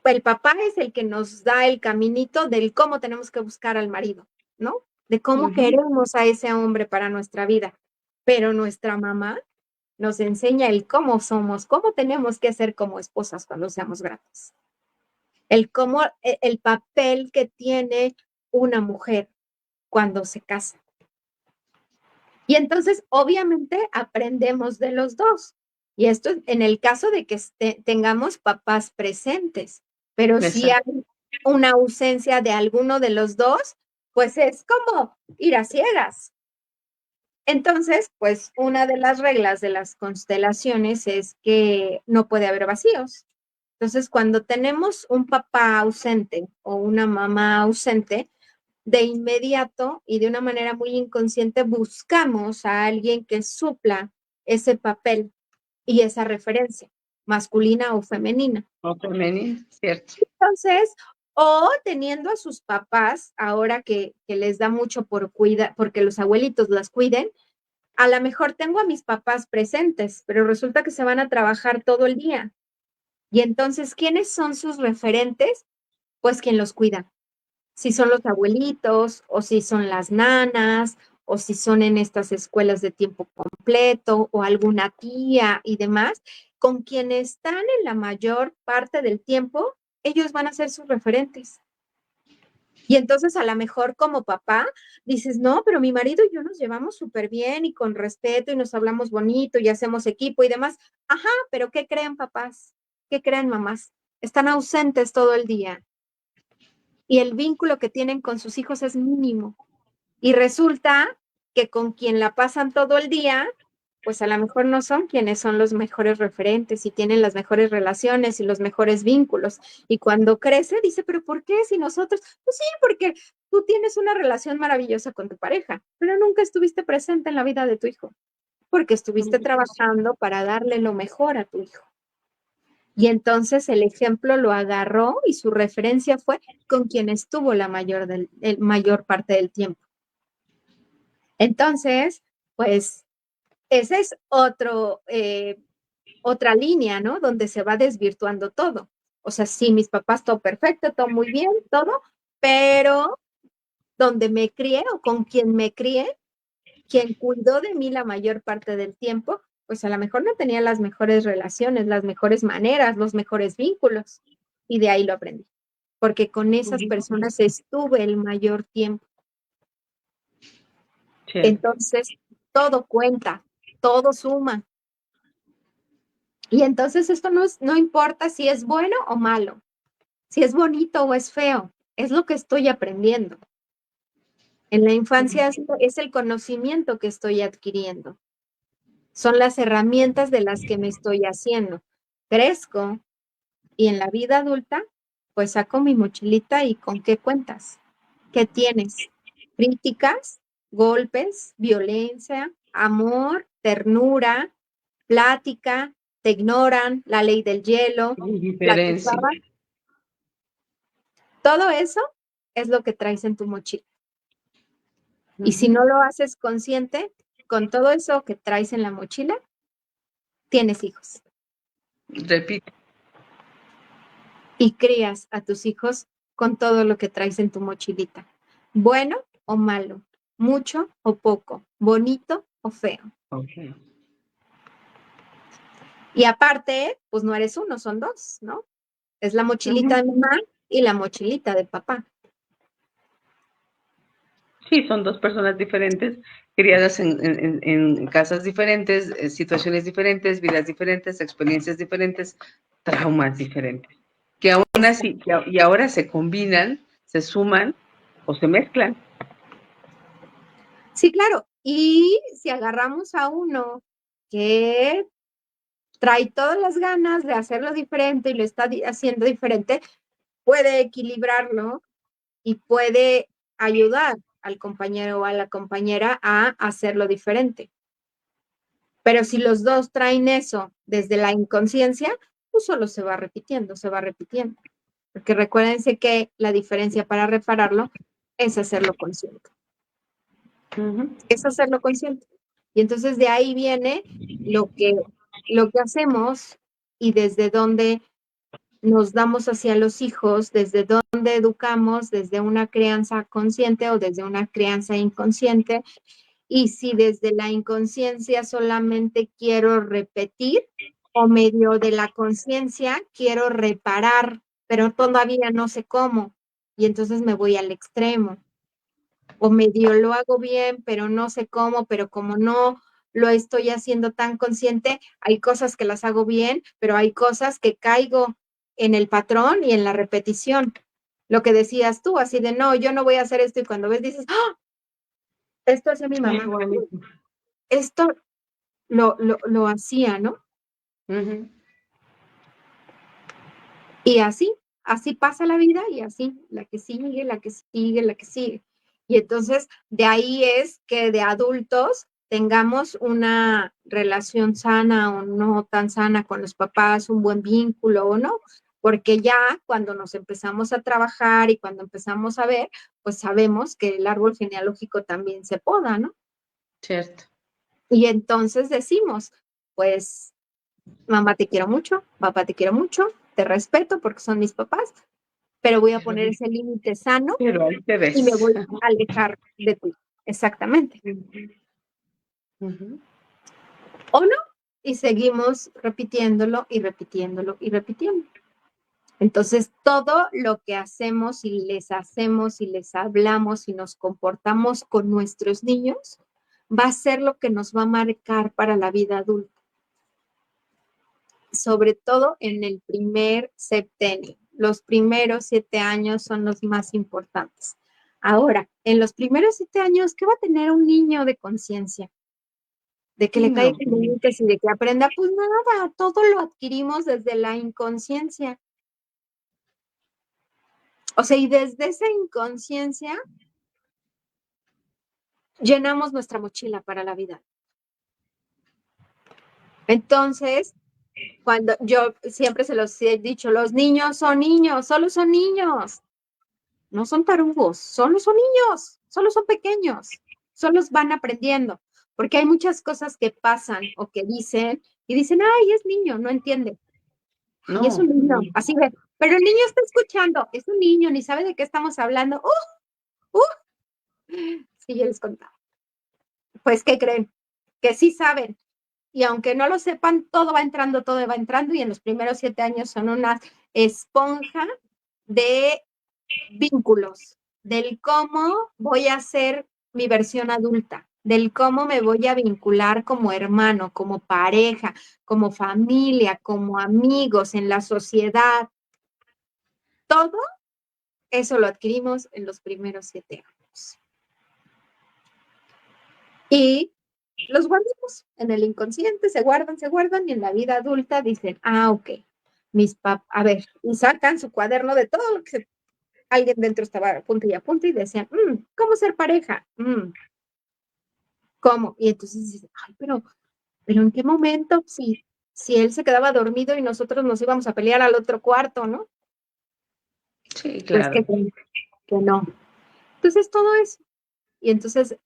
B: el papá es el que nos da el caminito del cómo tenemos que buscar al marido, ¿no? De cómo
A: Ujú.
B: queremos a ese hombre para nuestra vida. Pero nuestra mamá nos enseña el cómo somos, cómo tenemos que ser como esposas cuando seamos grandes. El papel que tiene una mujer cuando se casa. Y entonces, obviamente, aprendemos de los dos. Y esto es en el caso de que tengamos papás presentes, pero si hay
A: Exacto.
B: una ausencia de alguno de los dos, pues es como ir a ciegas. Entonces, pues una de las reglas de las constelaciones es que no puede haber vacíos. Entonces, cuando tenemos un papá ausente o una mamá ausente, de inmediato y de una manera muy inconsciente buscamos a alguien que supla ese papel y esa referencia, masculina o femenina.
A: O femenino, cierto.
B: Entonces, o teniendo a sus papás, ahora que les da mucho por cuidar, porque los abuelitos las cuiden, a lo mejor tengo a mis papás presentes, pero resulta que se van a trabajar todo el día. Y entonces, ¿quiénes son sus referentes? Pues quien los cuida. Si son los abuelitos, o si son las nanas, o si son en estas escuelas de tiempo completo, o alguna tía y demás, con quien están en la mayor parte del tiempo ellos van a ser sus referentes. Y entonces a lo mejor como papá dices, no, pero mi marido y yo nos llevamos súper bien y con respeto y nos hablamos bonito y hacemos equipo y demás. Ajá, pero ¿qué creen papás? ¿Qué creen mamás? Están ausentes todo el día y el vínculo que tienen con sus hijos es mínimo. Y resulta que con quien la pasan todo el día, pues a lo mejor no son quienes son los mejores referentes y tienen las mejores relaciones y los mejores vínculos. Y cuando crece, dice, pero ¿por qué si nosotros? Pues sí, porque tú tienes una relación maravillosa con tu pareja, pero nunca estuviste presente en la vida de tu hijo, porque estuviste trabajando para darle lo mejor a tu hijo. Y entonces el ejemplo lo agarró y su referencia fue con quien estuvo la mayor parte del tiempo. Entonces, pues, ese es otra línea, ¿no? Donde se va desvirtuando todo. O sea, sí, mis papás, todo perfecto, todo muy bien, todo, pero donde me crié o con quien me crié, quien cuidó de mí la mayor parte del tiempo, pues a lo mejor no tenía las mejores relaciones, las mejores maneras, los mejores vínculos. Y de ahí lo aprendí. Porque con esas personas estuve el mayor tiempo.
A: Cierto.
B: Entonces, todo cuenta, todo suma. Y entonces esto no importa si es bueno o malo, si es bonito o es feo, es lo que estoy aprendiendo. En la infancia es el conocimiento que estoy adquiriendo, son las herramientas de las que me estoy haciendo. Crezco y en la vida adulta, pues saco mi mochilita y ¿con qué cuentas? ¿Qué tienes? Críticas, golpes, violencia, amor, ternura, plática, te ignoran, la ley del hielo, la que
A: Diferencia.
B: estaba. Todo eso es lo que traes en tu mochila. Y si no lo haces consciente, con todo eso que traes en la mochila, tienes hijos.
A: Repito.
B: Y crías a tus hijos con todo lo que traes en tu mochilita. Bueno o malo, mucho o poco, bonito o feo.
A: Okay.
B: Y aparte, pues no eres uno, son dos, ¿no? Es la mochilita de mamá y la mochilita de papá.
A: Sí, son dos personas diferentes, criadas en casas diferentes, situaciones diferentes, vidas diferentes, experiencias diferentes, traumas diferentes, que aún así, y ahora se combinan, se suman o se mezclan.
B: Sí, claro. Y si agarramos a uno que trae todas las ganas de hacerlo diferente y lo está haciendo diferente, puede equilibrarlo y puede ayudar al compañero o a la compañera a hacerlo diferente. Pero si los dos traen eso desde la inconsciencia, pues solo se va repitiendo, se va repitiendo. Porque recuérdense que la diferencia para repararlo es hacerlo consciente. Es hacerlo consciente. Y entonces de ahí viene lo que, lo que hacemos y desde dónde nos damos hacia los hijos, desde dónde educamos, desde una crianza consciente o desde una crianza inconsciente. Y si desde la inconsciencia solamente quiero repetir o medio de la conciencia quiero reparar, pero todavía no sé cómo. Y entonces me voy al extremo. O medio lo hago bien, pero no sé cómo, pero como no lo estoy haciendo tan consciente, hay cosas que las hago bien, pero hay cosas que caigo en el patrón y en la repetición. Lo que decías tú, así de no, yo no voy a hacer esto, y cuando ves dices, ¡ah! Esto hace mi mamá. Esto lo hacía, ¿no? Y así pasa la vida y así, la que sigue, la que sigue, la que sigue. Y entonces, de ahí es que de adultos tengamos una relación sana o no tan sana con los papás, un buen vínculo o no, porque ya cuando nos empezamos a trabajar y cuando empezamos a ver, pues sabemos que el árbol genealógico también se poda, ¿no?
A: Cierto.
B: Y entonces decimos, pues mamá te quiero mucho, papá te quiero mucho, te respeto porque son mis papás, pero voy a poner ese límite sano
A: Pero ahí te
B: y me
A: ves.
B: voy a alejar de ti. Exactamente. ¿O no? Y seguimos repitiéndolo y repitiéndolo y repitiendo. Entonces, todo lo que hacemos y les hablamos y nos comportamos con nuestros niños va a ser lo que nos va a marcar para la vida adulta, sobre todo en el primer septenio. Los primeros 7 años son los más importantes. Ahora, en los primeros 7 años, ¿qué va a tener un niño de conciencia? De que le
A: No,
B: caigan límites y de que aprenda, pues nada, todo lo adquirimos desde la inconsciencia. O sea, y desde esa inconsciencia llenamos nuestra mochila para la vida. Entonces, cuando yo siempre se los he dicho, los niños son niños, solo son niños, no son tarugos, solo son niños, solo son pequeños, solo van aprendiendo, porque hay muchas cosas que pasan o que dicen y dicen, ay, es niño, no entiende. Y es un
A: no.
B: niño, así ve, pero el niño está escuchando, es un niño, ni sabe de qué estamos hablando. Sí, yo les contaba. Pues, ¿qué creen? Que sí saben. Y aunque no lo sepan, todo va entrando, y en los primeros 7 años son una esponja de vínculos, del cómo voy a ser mi versión adulta, del cómo me voy a vincular como hermano, como pareja, como familia, como amigos, en la sociedad. Todo eso lo adquirimos en los primeros 7 años. Y los guardamos en el inconsciente, se guardan, y en la vida adulta dicen, ah, ok, mis papás, a ver, y sacan su cuaderno de todo lo que alguien dentro estaba a punto y decían, ¿cómo ser pareja? ¿Cómo? Y entonces dices, ay, pero ¿en qué momento? Si él se quedaba dormido y nosotros nos íbamos a pelear al otro cuarto, ¿no?
A: Sí,
B: Pues
A: claro.
B: que no. Entonces todo eso. Y entonces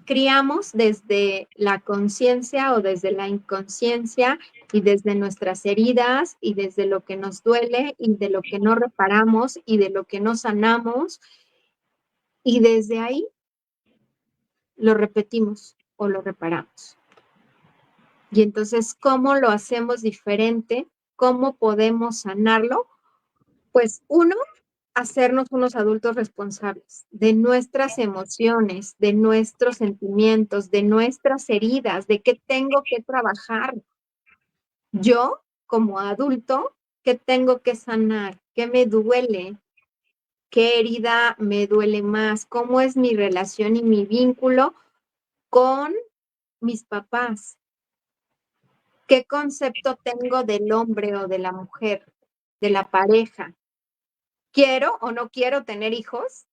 B: criamos desde la conciencia o desde la inconsciencia, y desde nuestras heridas y desde lo que nos duele y de lo que no reparamos y de lo que no sanamos, y desde ahí lo repetimos o lo reparamos. Y entonces, ¿cómo lo hacemos diferente? ¿Cómo podemos sanarlo? Pues uno, hacernos unos adultos responsables de nuestras emociones, de nuestros sentimientos, de nuestras heridas, de qué tengo que trabajar. Yo, como adulto, ¿qué tengo que sanar? ¿Qué me duele? ¿Qué herida me duele más? ¿Cómo es mi relación y mi vínculo con mis papás? ¿Qué concepto tengo del hombre o de la mujer, de la pareja? ¿Quiero o no quiero tener hijos?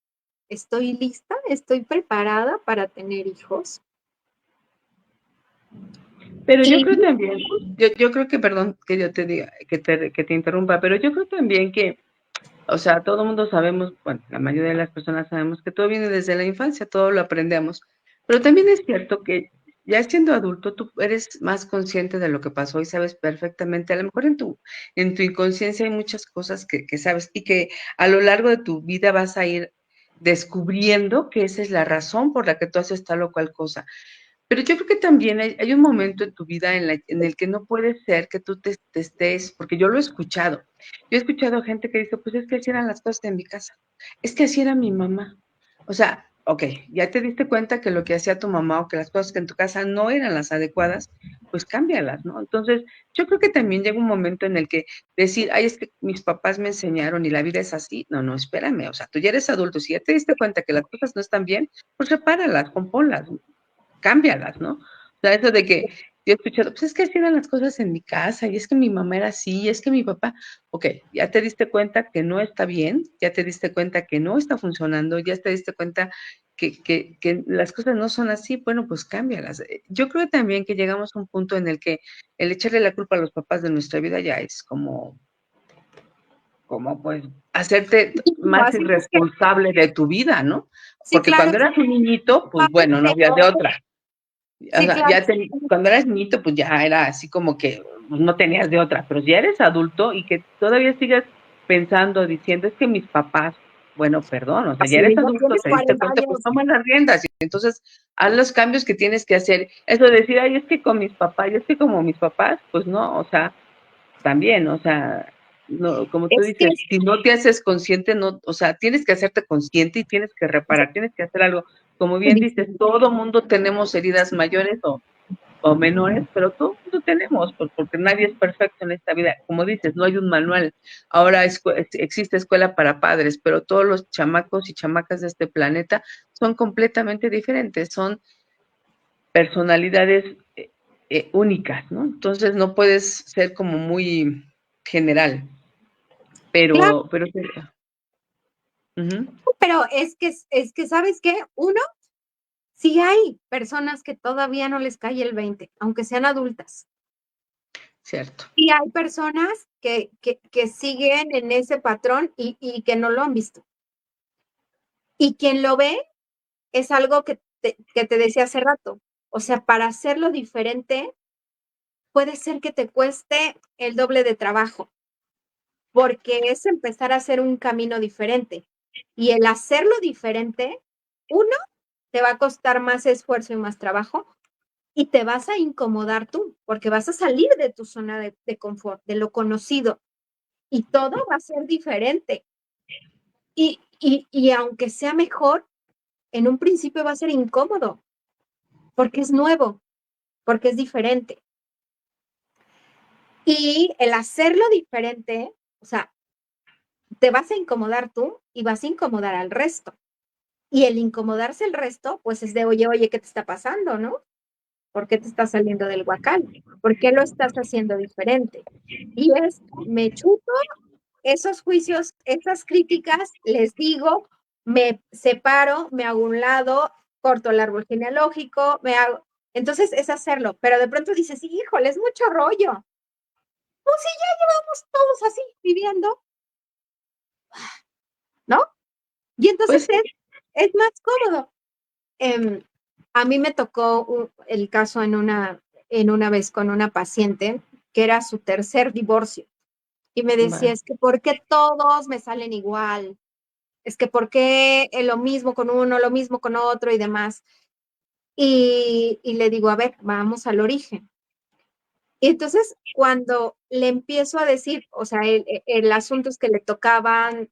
B: ¿Estoy lista? ¿Estoy preparada para tener hijos?
A: Pero yo
B: Y
A: creo también, yo creo que, perdón que yo te diga, que te interrumpa, pero yo creo también que, o sea, todo el mundo sabemos, bueno, la mayoría de las personas sabemos que todo viene desde la infancia, todo lo aprendemos, pero también es cierto que ya siendo adulto tú eres más consciente de lo que pasó y sabes perfectamente, a lo mejor en tu inconsciencia hay muchas cosas que sabes y que a lo largo de tu vida vas a ir descubriendo que esa es la razón por la que tú haces tal o cual cosa. Pero yo creo que también hay un momento en tu vida en el que no puede ser que tú te estés, porque yo lo he escuchado. Yo he escuchado gente que dice, pues es que así eran las cosas en mi casa, es que así era mi mamá. O sea, ok, ya te diste cuenta que lo que hacía tu mamá o que las cosas que en tu casa no eran las adecuadas, pues cámbialas, ¿no? Entonces, yo creo que también llega un momento en el que decir, ay, es que mis papás me enseñaron y la vida es así. No, no, espérame, o sea, tú ya eres adulto, si ya te diste cuenta que las cosas no están bien, pues repáralas, compónlas, cámbialas, ¿no? O sea, eso de que yo he escuchado, pues es que así eran las cosas en mi casa, y es que mi mamá era así, y es que mi papá, ok, ya te diste cuenta que no está bien, ya te diste cuenta que no está funcionando, ya te diste cuenta que las cosas no son así, bueno, pues cámbialas. Yo creo también que llegamos a un punto en el que el echarle la culpa a los papás de nuestra vida ya es como pues hacerte más
B: así es que,
A: irresponsable de tu vida, ¿no?
B: sí,
A: Porque
B: claro,
A: cuando eras un niñito, pues bueno, no había de otra. O
B: sí,
A: sea,
B: claro.
A: cuando eras niñito, pues ya era así como que pues, no tenías de otra, pero si ya eres adulto y que todavía sigas pensando, diciendo, es que mis papás, bueno, perdón, o sea, ya
B: Así
A: eres
B: ya
A: adulto,
B: tienes
A: te diste
B: 40
A: cuenta, pues
B: años.
A: toma las riendas, y entonces haz los cambios que tienes que hacer. Eso de decir, ay, es que con mis papás, yo estoy como mis papás, pues no, o sea, también, o sea, no, como tú
B: Es que,
A: dices, si no te haces consciente, no, o sea, tienes que hacerte consciente y tienes que reparar, tienes que hacer algo. Como bien dices, todo mundo tenemos heridas mayores o menores, pero todo mundo tenemos, porque nadie es perfecto en esta vida. Como dices, no hay un manual. Ahora existe escuela para padres, pero todos los chamacos y chamacas de este planeta son completamente diferentes, son personalidades únicas, ¿no? Entonces no puedes ser como muy general,
B: claro,
A: pero uh-huh.
B: pero es que, ¿sabes qué? Uno, sí hay personas que todavía no les cae el 20, aunque sean adultas.
A: Cierto.
B: Y hay personas que siguen en ese patrón y que no lo han visto. Y quien lo ve es algo que te decía hace rato. O sea, para hacerlo diferente, puede ser que te cueste el doble de trabajo, porque es empezar a hacer un camino diferente. Y el hacerlo diferente, uno, te va a costar más esfuerzo y más trabajo, y te vas a incomodar tú, porque vas a salir de tu zona de confort, de lo conocido, y todo va a ser diferente. Y aunque sea mejor, en un principio va a ser incómodo, porque es nuevo, porque es diferente. Y el hacerlo diferente, o sea, te vas a incomodar tú y vas a incomodar al resto. Y el incomodarse el resto, pues es de, oye, oye, ¿qué te está pasando, no? ¿Por qué te estás saliendo del huacal? ¿Por qué lo estás haciendo diferente? Y me chuto esos juicios, esas críticas, les digo, me separo, me hago un lado, corto el árbol genealógico, me hago. Entonces es hacerlo, pero de pronto dices, híjole, es mucho rollo. Pues sí, ya llevamos todos así viviendo, ¿no? Y entonces
A: Pues
B: es más cómodo. Eh, a mí me tocó el caso en una vez con una paciente que era su tercer divorcio y me decía,
A: vale.
B: es que ¿por qué todos me salen igual? Es que ¿por qué lo mismo con uno, lo mismo con otro y demás? Y le digo, a ver, vamos al origen. Y entonces, cuando le empiezo a decir, o sea, el asunto es que le tocaban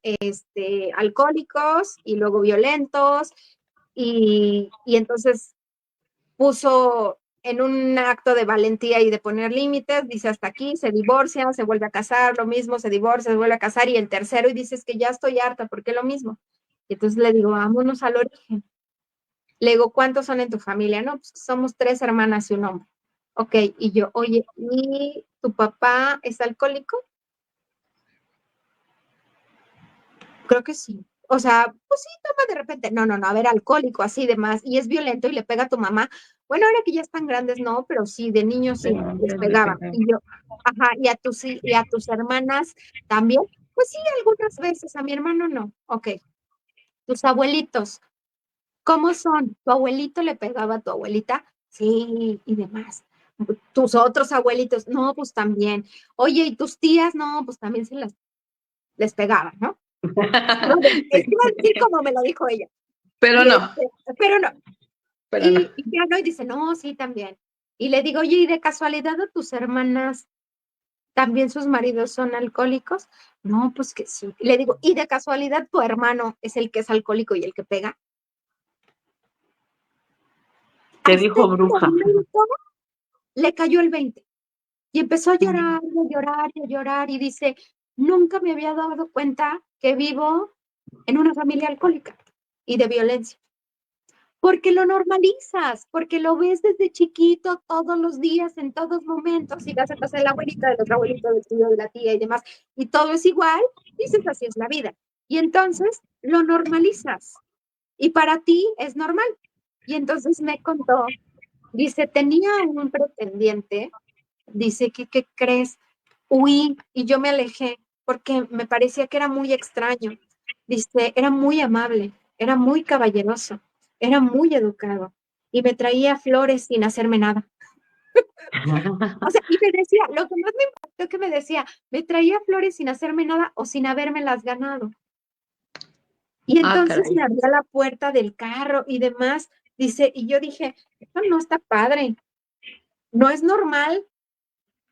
B: alcohólicos y luego violentos, y entonces puso en un acto de valentía y de poner límites, dice hasta aquí, se divorcia, se vuelve a casar, lo mismo, se divorcia, se vuelve a casar, y el tercero, y dices que ya estoy harta, ¿por qué lo mismo? Y entonces le digo, vámonos al origen. Le digo, ¿cuántos son en tu familia? No, pues somos 3 hermanas y un hombre. Ok, y yo, oye, ¿y tu papá es alcohólico? Creo que sí. O sea, pues sí, toma de repente. No, no, no, a ver, alcohólico, así de más, y es violento y le pega a tu mamá. Bueno, ahora que ya están grandes, no, pero sí, de niños sí, les pegaba. Y yo, ajá, y a tus hermanas también. Pues sí, algunas veces, a mi hermano no. Ok, tus abuelitos, ¿cómo son? ¿Tu abuelito le pegaba a tu abuelita? Sí, y demás. Tus otros abuelitos, no, pues también. Oye, ¿y tus tías? No, pues también les pegaban, ¿no? No,
A: Sí,
B: iba a decir como me lo dijo ella.
A: pero
B: Y
A: no,
B: pero no.
A: pero no.
B: Y ya no, y dice, no, sí, también. Y le digo, oye, ¿y de casualidad a tus hermanas también sus maridos son alcohólicos? No, pues que sí. Y le digo, ¿y de casualidad tu hermano es el que es alcohólico y el que pega?
A: Te
B: Hasta
A: dijo
B: ese
A: bruja.
B: momento le cayó el 20 y empezó a llorar y a llorar y a llorar y dice, nunca me había dado cuenta que vivo en una familia alcohólica y de violencia. Porque lo normalizas, porque lo ves desde chiquito todos los días, en todos momentos, y vas a casa de la abuelita, del otro abuelito, del tío, de la tía y demás, y todo es igual, dices, así es la vida. Y entonces lo normalizas, y para ti es normal. Y entonces me contó, dice, tenía un pretendiente, dice, ¿qué crees? Huí y yo me alejé porque me parecía que era muy extraño. Dice, era muy amable, era muy caballeroso, era muy educado y me traía flores sin hacerme nada. O sea, y me decía, lo que más me impactó que me decía, me traía flores sin hacerme nada o sin habérmelas ganado. Y
A: Ah,
B: entonces
A: caray.
B: me abría la puerta del carro y demás. Dice, y yo dije, esto no está padre, no es normal.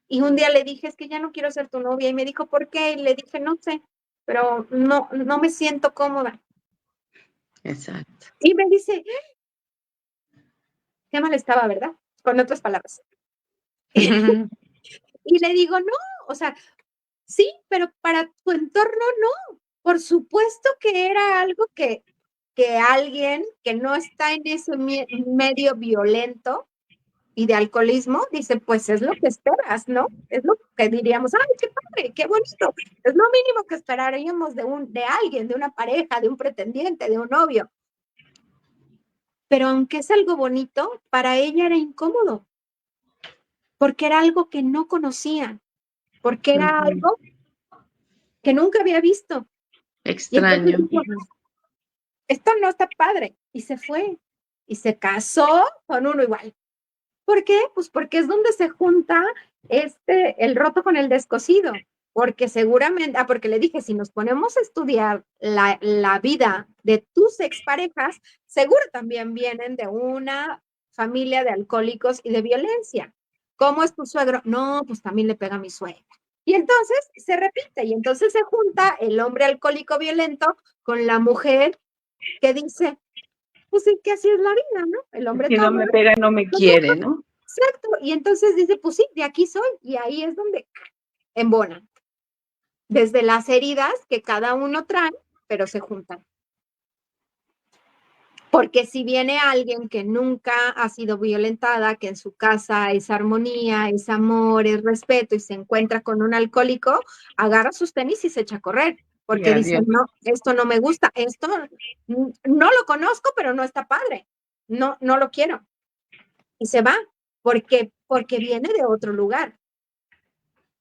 B: Y un día le dije, es que ya no quiero ser tu novia. Y me dijo, ¿por qué? Y le dije, no sé, pero no me siento cómoda.
A: Exacto.
B: Y me dice, qué mal estaba, ¿verdad? Con otras palabras. Y le digo, no, o sea, sí, pero para tu entorno no. Por supuesto que era algo que alguien que no está en ese medio violento y de alcoholismo, dice, pues es lo que esperas, ¿no? Es lo que diríamos, ay, qué padre, qué bonito. Es lo mínimo que esperaríamos de alguien, de una pareja, de un pretendiente, de un novio. Pero aunque es algo bonito, para ella era incómodo, porque era algo que no conocía, porque era algo que nunca había visto. Y entonces
A: Extraño.
B: dijo, esto no está padre. Y se fue. Y se casó con uno igual. ¿Por qué? Pues porque es donde se junta el roto con el descosido. Porque seguramente, porque le dije, si nos ponemos a estudiar la vida de tus exparejas, seguro también vienen de una familia de alcohólicos y de violencia. ¿Cómo es tu suegro? No, pues también le pega a mi suegra. Y entonces se repite, y entonces se junta el hombre alcohólico violento con la mujer que dice, pues sí, que así es la vida, ¿no? El hombre
A: Si no
B: toma,
A: me pega, no me
B: lo
A: quiere,
B: deja.
A: ¿no?
B: Exacto. Y entonces dice, pues sí, de aquí soy. Y ahí es donde embonan. Desde las heridas que cada uno trae, pero se juntan. Porque si viene alguien que nunca ha sido violentada, que en su casa es armonía, es amor, es respeto y se encuentra con un alcohólico, agarra sus tenis y se echa a correr.
A: Y
B: Porque dice,
A: adiós.
B: no, esto no me gusta, esto no lo conozco, pero no está padre. No lo quiero. Y se va, porque viene de otro lugar.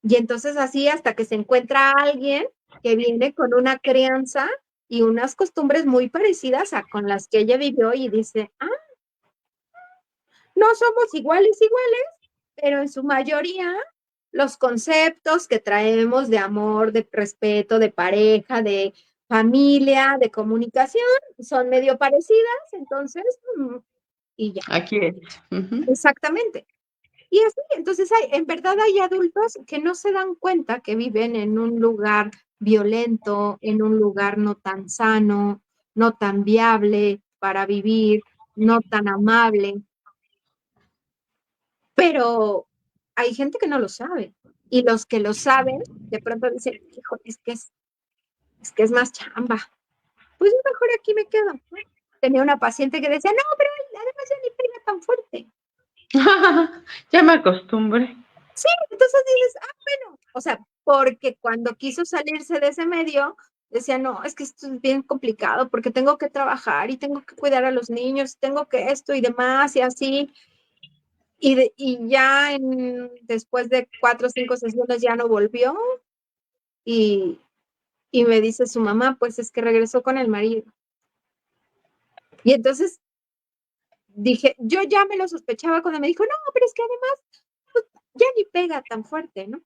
B: Y entonces así hasta que se encuentra alguien que viene con una crianza y unas costumbres muy parecidas a con las que ella vivió y dice, ah, no somos iguales, pero en su mayoría los conceptos que traemos de amor, de respeto, de pareja, de familia, de comunicación, son medio parecidas, entonces, y ya,
A: Aquí es.
B: exactamente. Y así, entonces en verdad hay adultos que no se dan cuenta que viven en un lugar violento, en un lugar no tan sano, no tan viable para vivir, no tan amable, pero hay gente que no lo sabe. Y los que lo saben, de pronto dicen, hijo, es que es más chamba. Pues yo mejor aquí me quedo, ¿no? Tenía una paciente que decía, no, pero además ya ni pega tan fuerte.
A: Ya me acostumbré.
B: Sí, entonces dices, bueno, o sea, porque cuando quiso salirse de ese medio, decía, no, es que esto es bien complicado porque tengo que trabajar y tengo que cuidar a los niños, tengo que esto y demás y así. Y ya después de 4 o 5 sesiones ya no volvió y, y me dice su mamá, pues es que regresó con el marido. Y entonces dije, yo ya me lo sospechaba cuando me dijo, no, pero es que además pues, ya ni pega tan fuerte, ¿no?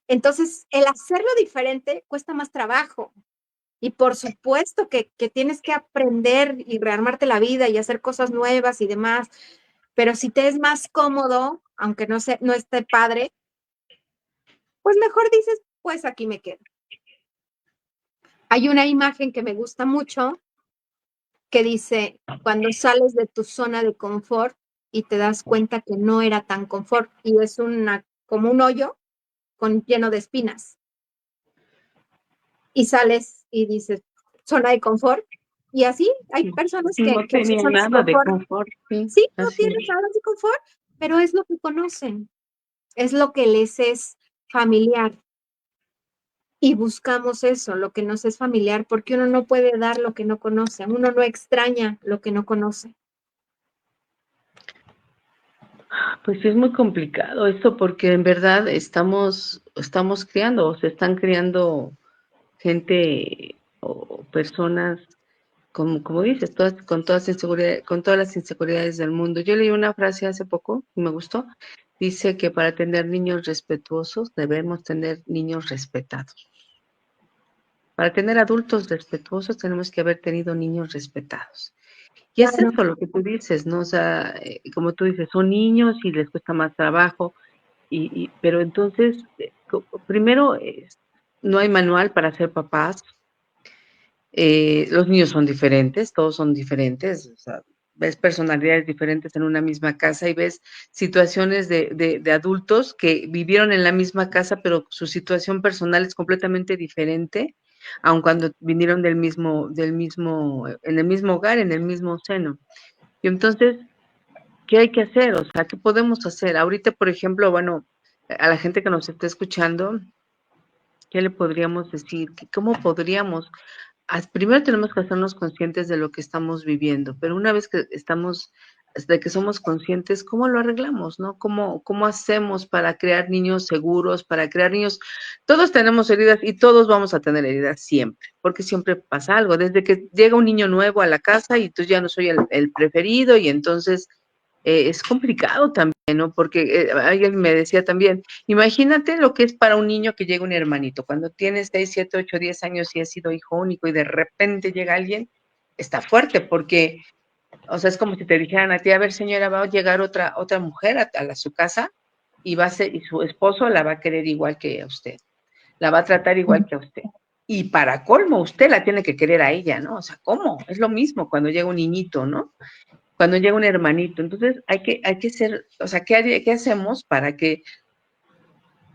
B: Entonces, el hacerlo diferente cuesta más trabajo. Y por supuesto que tienes que aprender y rearmarte la vida y hacer cosas nuevas y demás. Pero si te es más cómodo, aunque no esté padre, pues mejor dices, pues aquí me quedo. Hay una imagen que me gusta mucho que dice, cuando sales de tu zona de confort y te das cuenta que no era tan confort y es como un hoyo lleno de espinas. Y sales y dices, zona de confort. Y así hay personas
A: No
B: que en su
A: tenía
B: zona de
A: nada de
B: confort,
A: confort, sí,
B: sí, no
A: así
B: tienen
A: es.
B: nada de confort, pero es lo que conocen, es lo que les es familiar. Y buscamos eso, lo que nos es familiar, porque uno no puede dar lo que no conoce, uno no extraña lo que no conoce.
A: Pues sí es muy complicado esto porque en verdad estamos criando, o se están criando gente o personas, como dices, con todas las inseguridades del mundo. Yo leí una frase hace poco y me gustó. Dice que para tener niños respetuosos debemos tener niños respetados. Para tener adultos respetuosos tenemos que haber tenido niños respetados. Y es
B: Claro,
A: eso lo que tú dices, ¿no? O sea, como tú dices, son niños y les cuesta más trabajo. Pero entonces, primero, no hay manual para ser papás. Los niños son diferentes, todos son diferentes, o sea, ves personalidades diferentes en una misma casa y ves situaciones de adultos que vivieron en la misma casa, pero su situación personal es completamente diferente, aun cuando vinieron en el mismo hogar, en el mismo seno. Y entonces, ¿qué hay que hacer? O sea, ¿qué podemos hacer? Ahorita, por ejemplo, bueno, a la gente que nos está escuchando, ¿qué le podríamos decir? ¿Cómo podríamos? Primero tenemos que hacernos conscientes de lo que estamos viviendo, pero una vez que de que somos conscientes, ¿cómo lo arreglamos, no? ¿Cómo hacemos para crear niños seguros, para crear niños? Todos tenemos heridas y todos vamos a tener heridas siempre, porque siempre pasa algo. Desde que llega un niño nuevo a la casa y tú ya no soy el preferido y entonces es complicado también, ¿no? Porque alguien me decía también, imagínate lo que es para un niño que llega un hermanito. Cuando tienes 6, 7, 8, 10 años y has sido hijo único y de repente llega alguien, está fuerte porque, o sea, es como si te dijeran a ti, a ver, señora, va a llegar otra mujer su casa y y su esposo la va a querer igual que a usted, la va a tratar igual que a usted. Y para colmo, usted la tiene que querer a ella, ¿no? O sea, ¿cómo? Es lo mismo cuando llega un niñito, ¿no? Cuando llega un hermanito. Entonces, hay que ser, o sea, ¿qué hacemos para que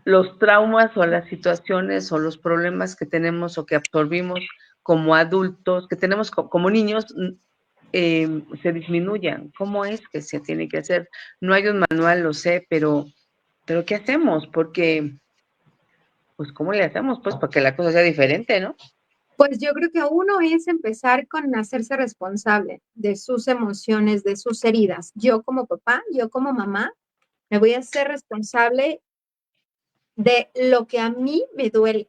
A: los traumas o las situaciones o los problemas que tenemos o que absorbimos como adultos, que tenemos como niños, se disminuyan? ¿Cómo es que se tiene que hacer? No hay un manual, lo sé, pero ¿qué hacemos? Porque, pues, ¿cómo le hacemos? Pues, para que la cosa sea diferente, ¿no?
B: Pues yo creo que uno es empezar con hacerse responsable de sus emociones, de sus heridas. Yo como papá, yo como mamá, me voy a hacer responsable de lo que a mí me duele,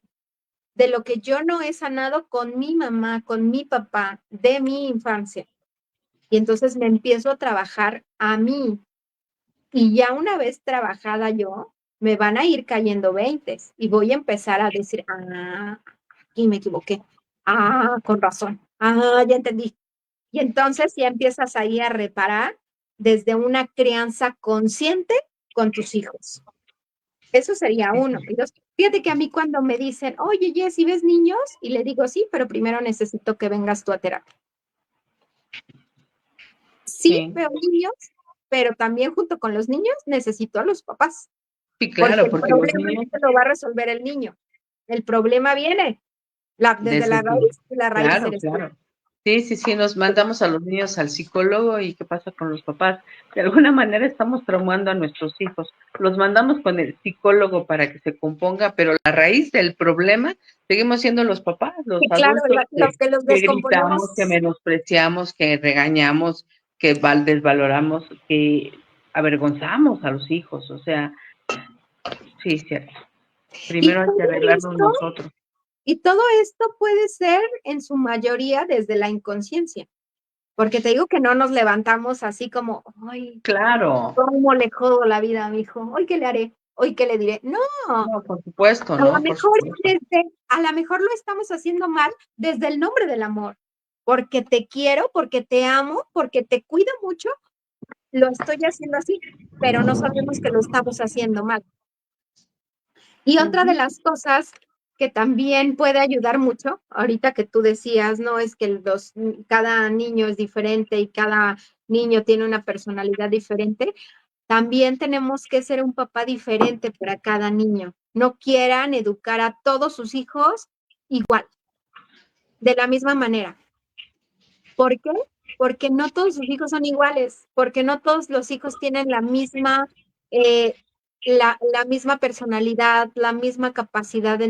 B: de lo que yo no he sanado con mi mamá, con mi papá, de mi infancia. Y entonces me empiezo a trabajar a mí. Y ya una vez trabajada yo, me van a ir cayendo veintes y voy a empezar a decir, aquí me equivoqué. Con razón. Ya entendí. Y entonces ya empiezas ahí a reparar desde una crianza consciente con tus hijos. Eso sería uno. Y dos, fíjate que a mí cuando me dicen, oye, Jessy, ¿ves niños? Y le digo, sí, pero primero necesito que vengas tú a terapia. Sí,
A: Sí,
B: veo niños, pero también junto con los niños necesito a los papás,
A: sí,
B: porque
A: claro,
B: el
A: porque los
B: problema
A: niños
B: no se lo va a resolver el niño. El problema viene desde
A: desde
B: la
A: ti.
B: raíz, y la raíz
A: Claro,
B: eres tú.
A: claro. Sí, sí, sí, nos mandamos a los niños al psicólogo y qué pasa con los papás. De alguna manera estamos traumando a nuestros hijos. Los mandamos con el psicólogo para que se componga, pero la raíz del problema seguimos siendo los papás, los
B: Y claro,
A: adultos
B: los que los
A: que gritamos, que
B: descomponemos.
A: menospreciamos, que regañamos, que desvaloramos, que avergonzamos a los hijos. O sea, sí, cierto.
B: Y
A: Primero hay que
B: todo
A: arreglarnos
B: esto,
A: nosotros.
B: y todo esto puede ser en su mayoría desde la inconsciencia, porque te digo que no nos levantamos así como, ay,
A: Claro.
B: ¿cómo le jodo la vida a mi hijo? ¿Hoy qué le haré? ¿Hoy qué le diré? No,
A: No, por supuesto,
B: a lo
A: ¿no? Por
B: mejor
A: supuesto.
B: a lo mejor lo estamos haciendo mal desde el nombre del amor, porque te quiero, porque te amo, porque te cuido mucho, lo estoy haciendo así, pero no sabemos que lo estamos haciendo mal. Y otra de
A: Ujú.
B: las cosas que también puede ayudar mucho, ahorita que tú decías, no es que cada niño es diferente y cada niño tiene una personalidad diferente, también tenemos que ser un papá diferente para cada niño. No quieran educar a todos sus hijos igual, de la misma manera. ¿Por qué? Porque no todos sus hijos son iguales, porque no todos los hijos tienen eh, la misma personalidad, la misma capacidad de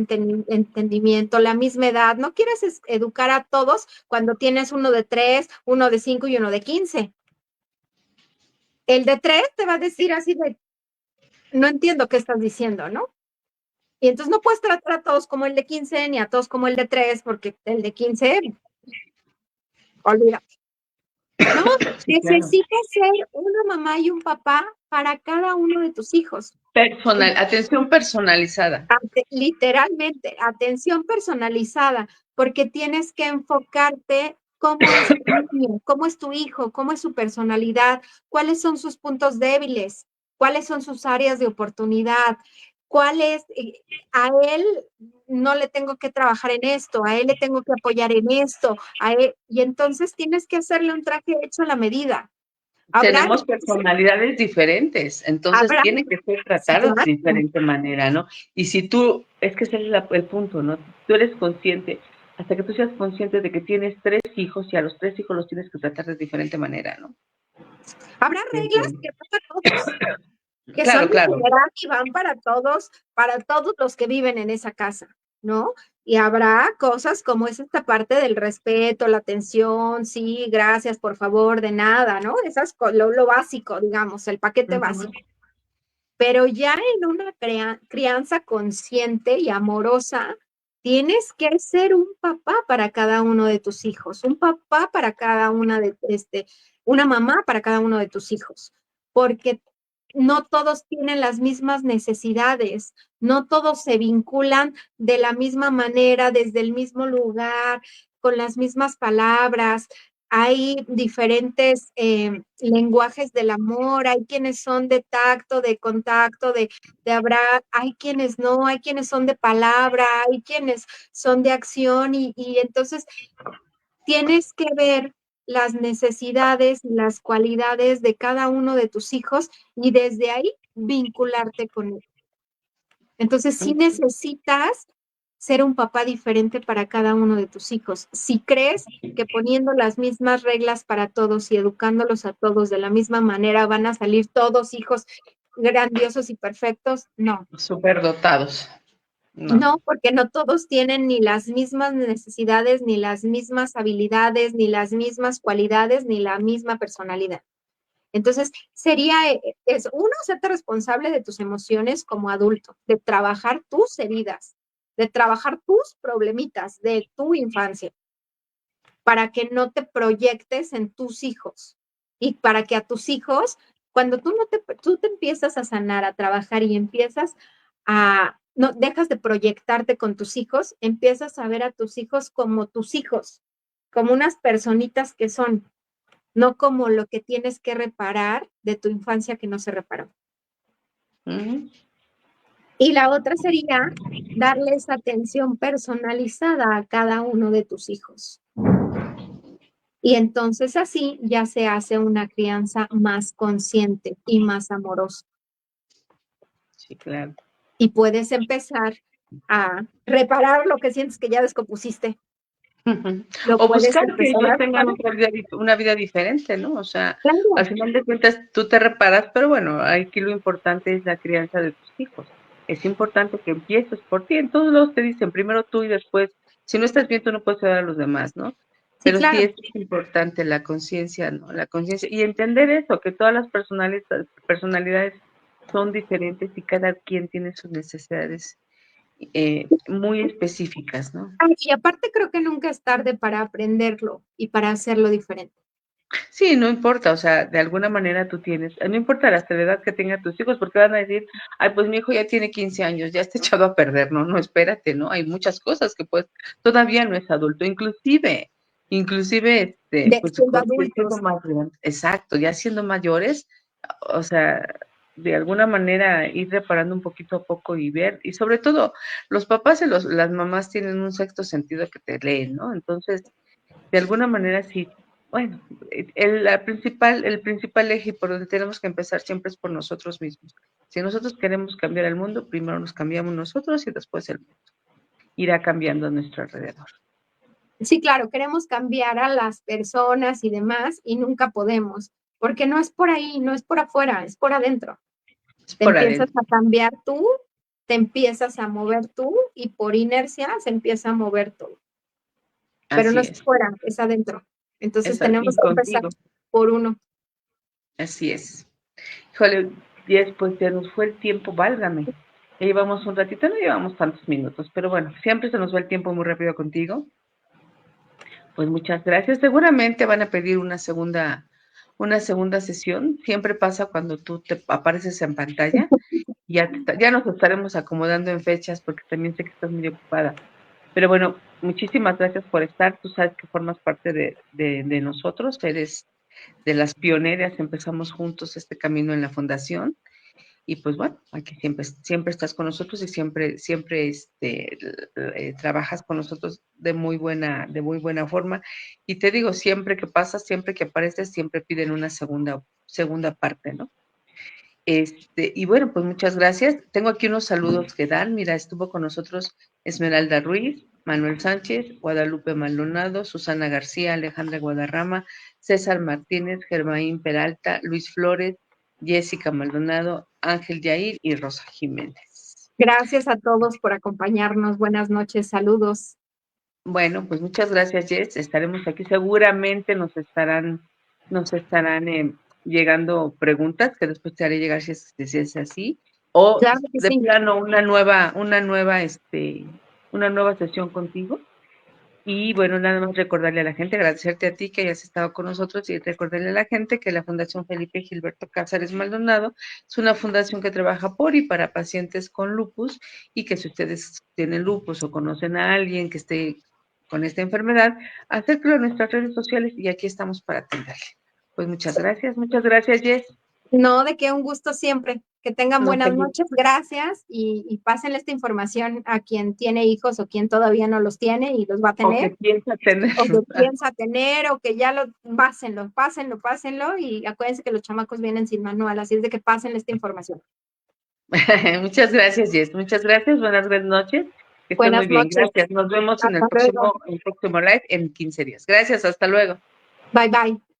B: entendimiento, la misma edad. No quieres educar a todos cuando tienes uno de 3, uno de 5 y uno de 15. El de 3 te va a decir así de, no entiendo qué estás diciendo, ¿no? Y entonces no puedes tratar a todos como el de 15 ni a todos como el de 3, porque el de 15, olvídate. No,
A: Sí, claro.
B: necesitas ser una mamá y un papá para cada uno de tus hijos.
A: Atención personalizada.
B: Literalmente, atención personalizada, porque tienes que enfocarte cómo es tu niño, cómo es tu hijo, cómo es su personalidad, cuáles son sus puntos débiles, cuáles son sus áreas de oportunidad, a él no le tengo que trabajar en esto, a él le tengo que apoyar en esto, y entonces tienes que hacerle un traje hecho a la medida. Habrá,
A: Tenemos personalidades diferentes, entonces
B: habrá,
A: tiene que ser
B: sí,
A: tratado de
B: claro,
A: diferente manera, ¿no? Y si tú, es que ese es el punto, ¿no? Tú eres consciente, hasta que tú seas consciente de que tienes 3 hijos y a los 3 hijos los tienes que tratar de diferente manera, ¿no?
B: habrá reglas
A: Entiendo.
B: que van para todos, que son
A: Claro,
B: de
A: claro.
B: general y van para todos los que viven en esa casa, ¿no? Y habrá cosas como es esta parte del respeto, la atención, sí, gracias, por favor, de nada, ¿no? Lo básico, digamos, el paquete
A: Ujú.
B: básico. Pero ya en una crianza consciente y amorosa, tienes que ser un papá para cada uno de tus hijos, un papá para cada una mamá para cada uno de tus hijos, porque no todos tienen las mismas necesidades, no todos se vinculan de la misma manera, desde el mismo lugar, con las mismas palabras. Hay diferentes lenguajes del amor, hay quienes son de tacto, de contacto, de abrazar, hay quienes no, hay quienes son de palabra, hay quienes son de acción y entonces tienes que ver las necesidades, las cualidades de cada uno de tus hijos y desde ahí vincularte con él. Entonces, sí necesitas ser un papá diferente para cada uno de tus hijos. Si crees que poniendo las mismas reglas para todos y educándolos a todos de la misma manera van a salir todos hijos grandiosos y perfectos, no.
A: Superdotados. No.
B: No, porque no todos tienen ni las mismas necesidades, ni las mismas habilidades, ni las mismas cualidades, ni la misma personalidad. Entonces, es uno, hacerte responsable de tus emociones como adulto, de trabajar tus heridas, de trabajar tus problemitas de tu infancia, para que no te proyectes en tus hijos y para que a tus hijos, cuando tú te empiezas a sanar, a trabajar y empiezas no dejas de proyectarte con tus hijos, empiezas a ver a tus hijos, como unas personitas que son, no como lo que tienes que reparar de tu infancia que no se reparó.
A: Uh-huh.
B: Y la otra sería darles atención personalizada a cada uno de tus hijos. Y entonces así ya se hace una crianza más consciente y más amorosa.
A: Sí, claro.
B: Y puedes empezar a reparar lo que sientes que ya descompusiste. Lo
A: O
B: puedes
A: buscar que
B: empezar
A: ellos
B: a
A: tengan
B: reparar.
A: una vida diferente, ¿no? O sea,
B: Claro,
A: al final de cuentas tú te reparas, pero bueno, aquí lo importante es la crianza de tus hijos. Es importante que empieces por ti. En todos lados te dicen primero tú y después, si no estás bien, tú no puedes ayudar a los demás, ¿no?
B: sí,
A: Pero sí
B: claro.
A: es importante la conciencia, ¿no? La conciencia y entender eso, que todas las personalidades son diferentes y cada quien tiene sus necesidades muy específicas, ¿no?
B: Y aparte creo que nunca es tarde para aprenderlo y para hacerlo diferente.
A: Sí, no importa, o sea, de alguna manera tú tienes, no importa la edad que tengan tus hijos, porque van a decir, ay, pues mi hijo ya tiene 15 años, ya está echado a perder, no, no, espérate, ¿no? Hay muchas cosas que pues todavía no es adulto, inclusive, pues
B: Siendo adultos.
A: siendo más grandes, exacto, ya siendo mayores, o sea, de alguna manera ir reparando un poquito a poco y ver, y sobre todo, los papás y las mamás tienen un sexto sentido que te leen, ¿no? Entonces, de alguna manera sí, bueno, el principal eje por donde tenemos que empezar siempre es por nosotros mismos. Si nosotros queremos cambiar el mundo, primero nos cambiamos nosotros y después el mundo irá cambiando a nuestro alrededor.
B: Sí, claro, queremos cambiar a las personas y demás y nunca podemos, porque no es por ahí, no es por afuera, es por adentro.
A: Es
B: Te
A: por
B: empiezas
A: adentro.
B: a cambiar tú, te empiezas a mover tú y por inercia se empieza a mover todo. Pero no
A: Así
B: es
A: es.
B: fuera, es adentro. Entonces
A: Y
B: tenemos que empezar
A: contigo.
B: por uno.
A: Así es. Híjole, Jess, pues ya nos fue el tiempo, válgame. Ya llevamos un ratito, no llevamos tantos minutos, pero bueno, siempre se nos va el tiempo muy rápido contigo. Pues muchas gracias. Seguramente van a pedir una segunda sesión. Siempre pasa cuando tú te apareces en pantalla. Ya nos estaremos acomodando en fechas porque también sé que estás muy ocupada. Pero bueno, muchísimas gracias por estar. Tú sabes que formas parte de nosotros. Eres de las pioneras. Empezamos juntos este camino en la fundación. Y pues bueno, aquí siempre estás con nosotros y siempre trabajas con nosotros de muy buena forma. Y te digo, siempre que pasas, siempre que apareces, siempre piden una segunda parte, ¿no? Y bueno, pues muchas gracias. Tengo aquí unos saludos que dan. Mira, estuvo con nosotros Esmeralda Ruiz, Manuel Sánchez, Guadalupe Maldonado, Susana García, Alejandra Guadarrama, César Martínez, Germaín Peralta, Luis Flores, Jessica Maldonado, Ángel Yair y Rosa Jiménez.
B: Gracias a todos por acompañarnos. Buenas noches, saludos.
A: Bueno, pues muchas gracias, Jess. Estaremos aquí. Seguramente nos estarán llegando preguntas que después te haré llegar si es así. O
B: Claro que
A: de
B: sí.
A: plano, una nueva sesión contigo. Y bueno, nada más recordarle a la gente, agradecerte a ti que hayas estado con nosotros y recordarle a la gente que la Fundación Felipe Gilberto Cázares Maldonado es una fundación que trabaja por y para pacientes con lupus y que si ustedes tienen lupus o conocen a alguien que esté con esta enfermedad, acérquelo a nuestras redes sociales y aquí estamos para atenderle. Pues muchas gracias, Jess.
B: No, de qué un gusto siempre. Que tengan
A: Nos
B: buenas
A: seguimos.
B: noches, gracias y pásenle esta información a quien tiene hijos o quien todavía no los tiene y los va a
A: O que
B: tener,
A: piensa
B: o que
A: tenerlos.
B: piensa tener, o que ya pásenlo, y acuérdense que los chamacos vienen sin manual, así es de que pásenle esta información.
A: Muchas gracias, Jess. Muchas gracias. Buenas noches. Que estén muy
B: Buenas
A: bien.
B: noches,
A: Gracias. Nos vemos en
B: hasta luego.
A: el próximo live en 15 días. Gracias. Hasta luego.
B: Bye bye.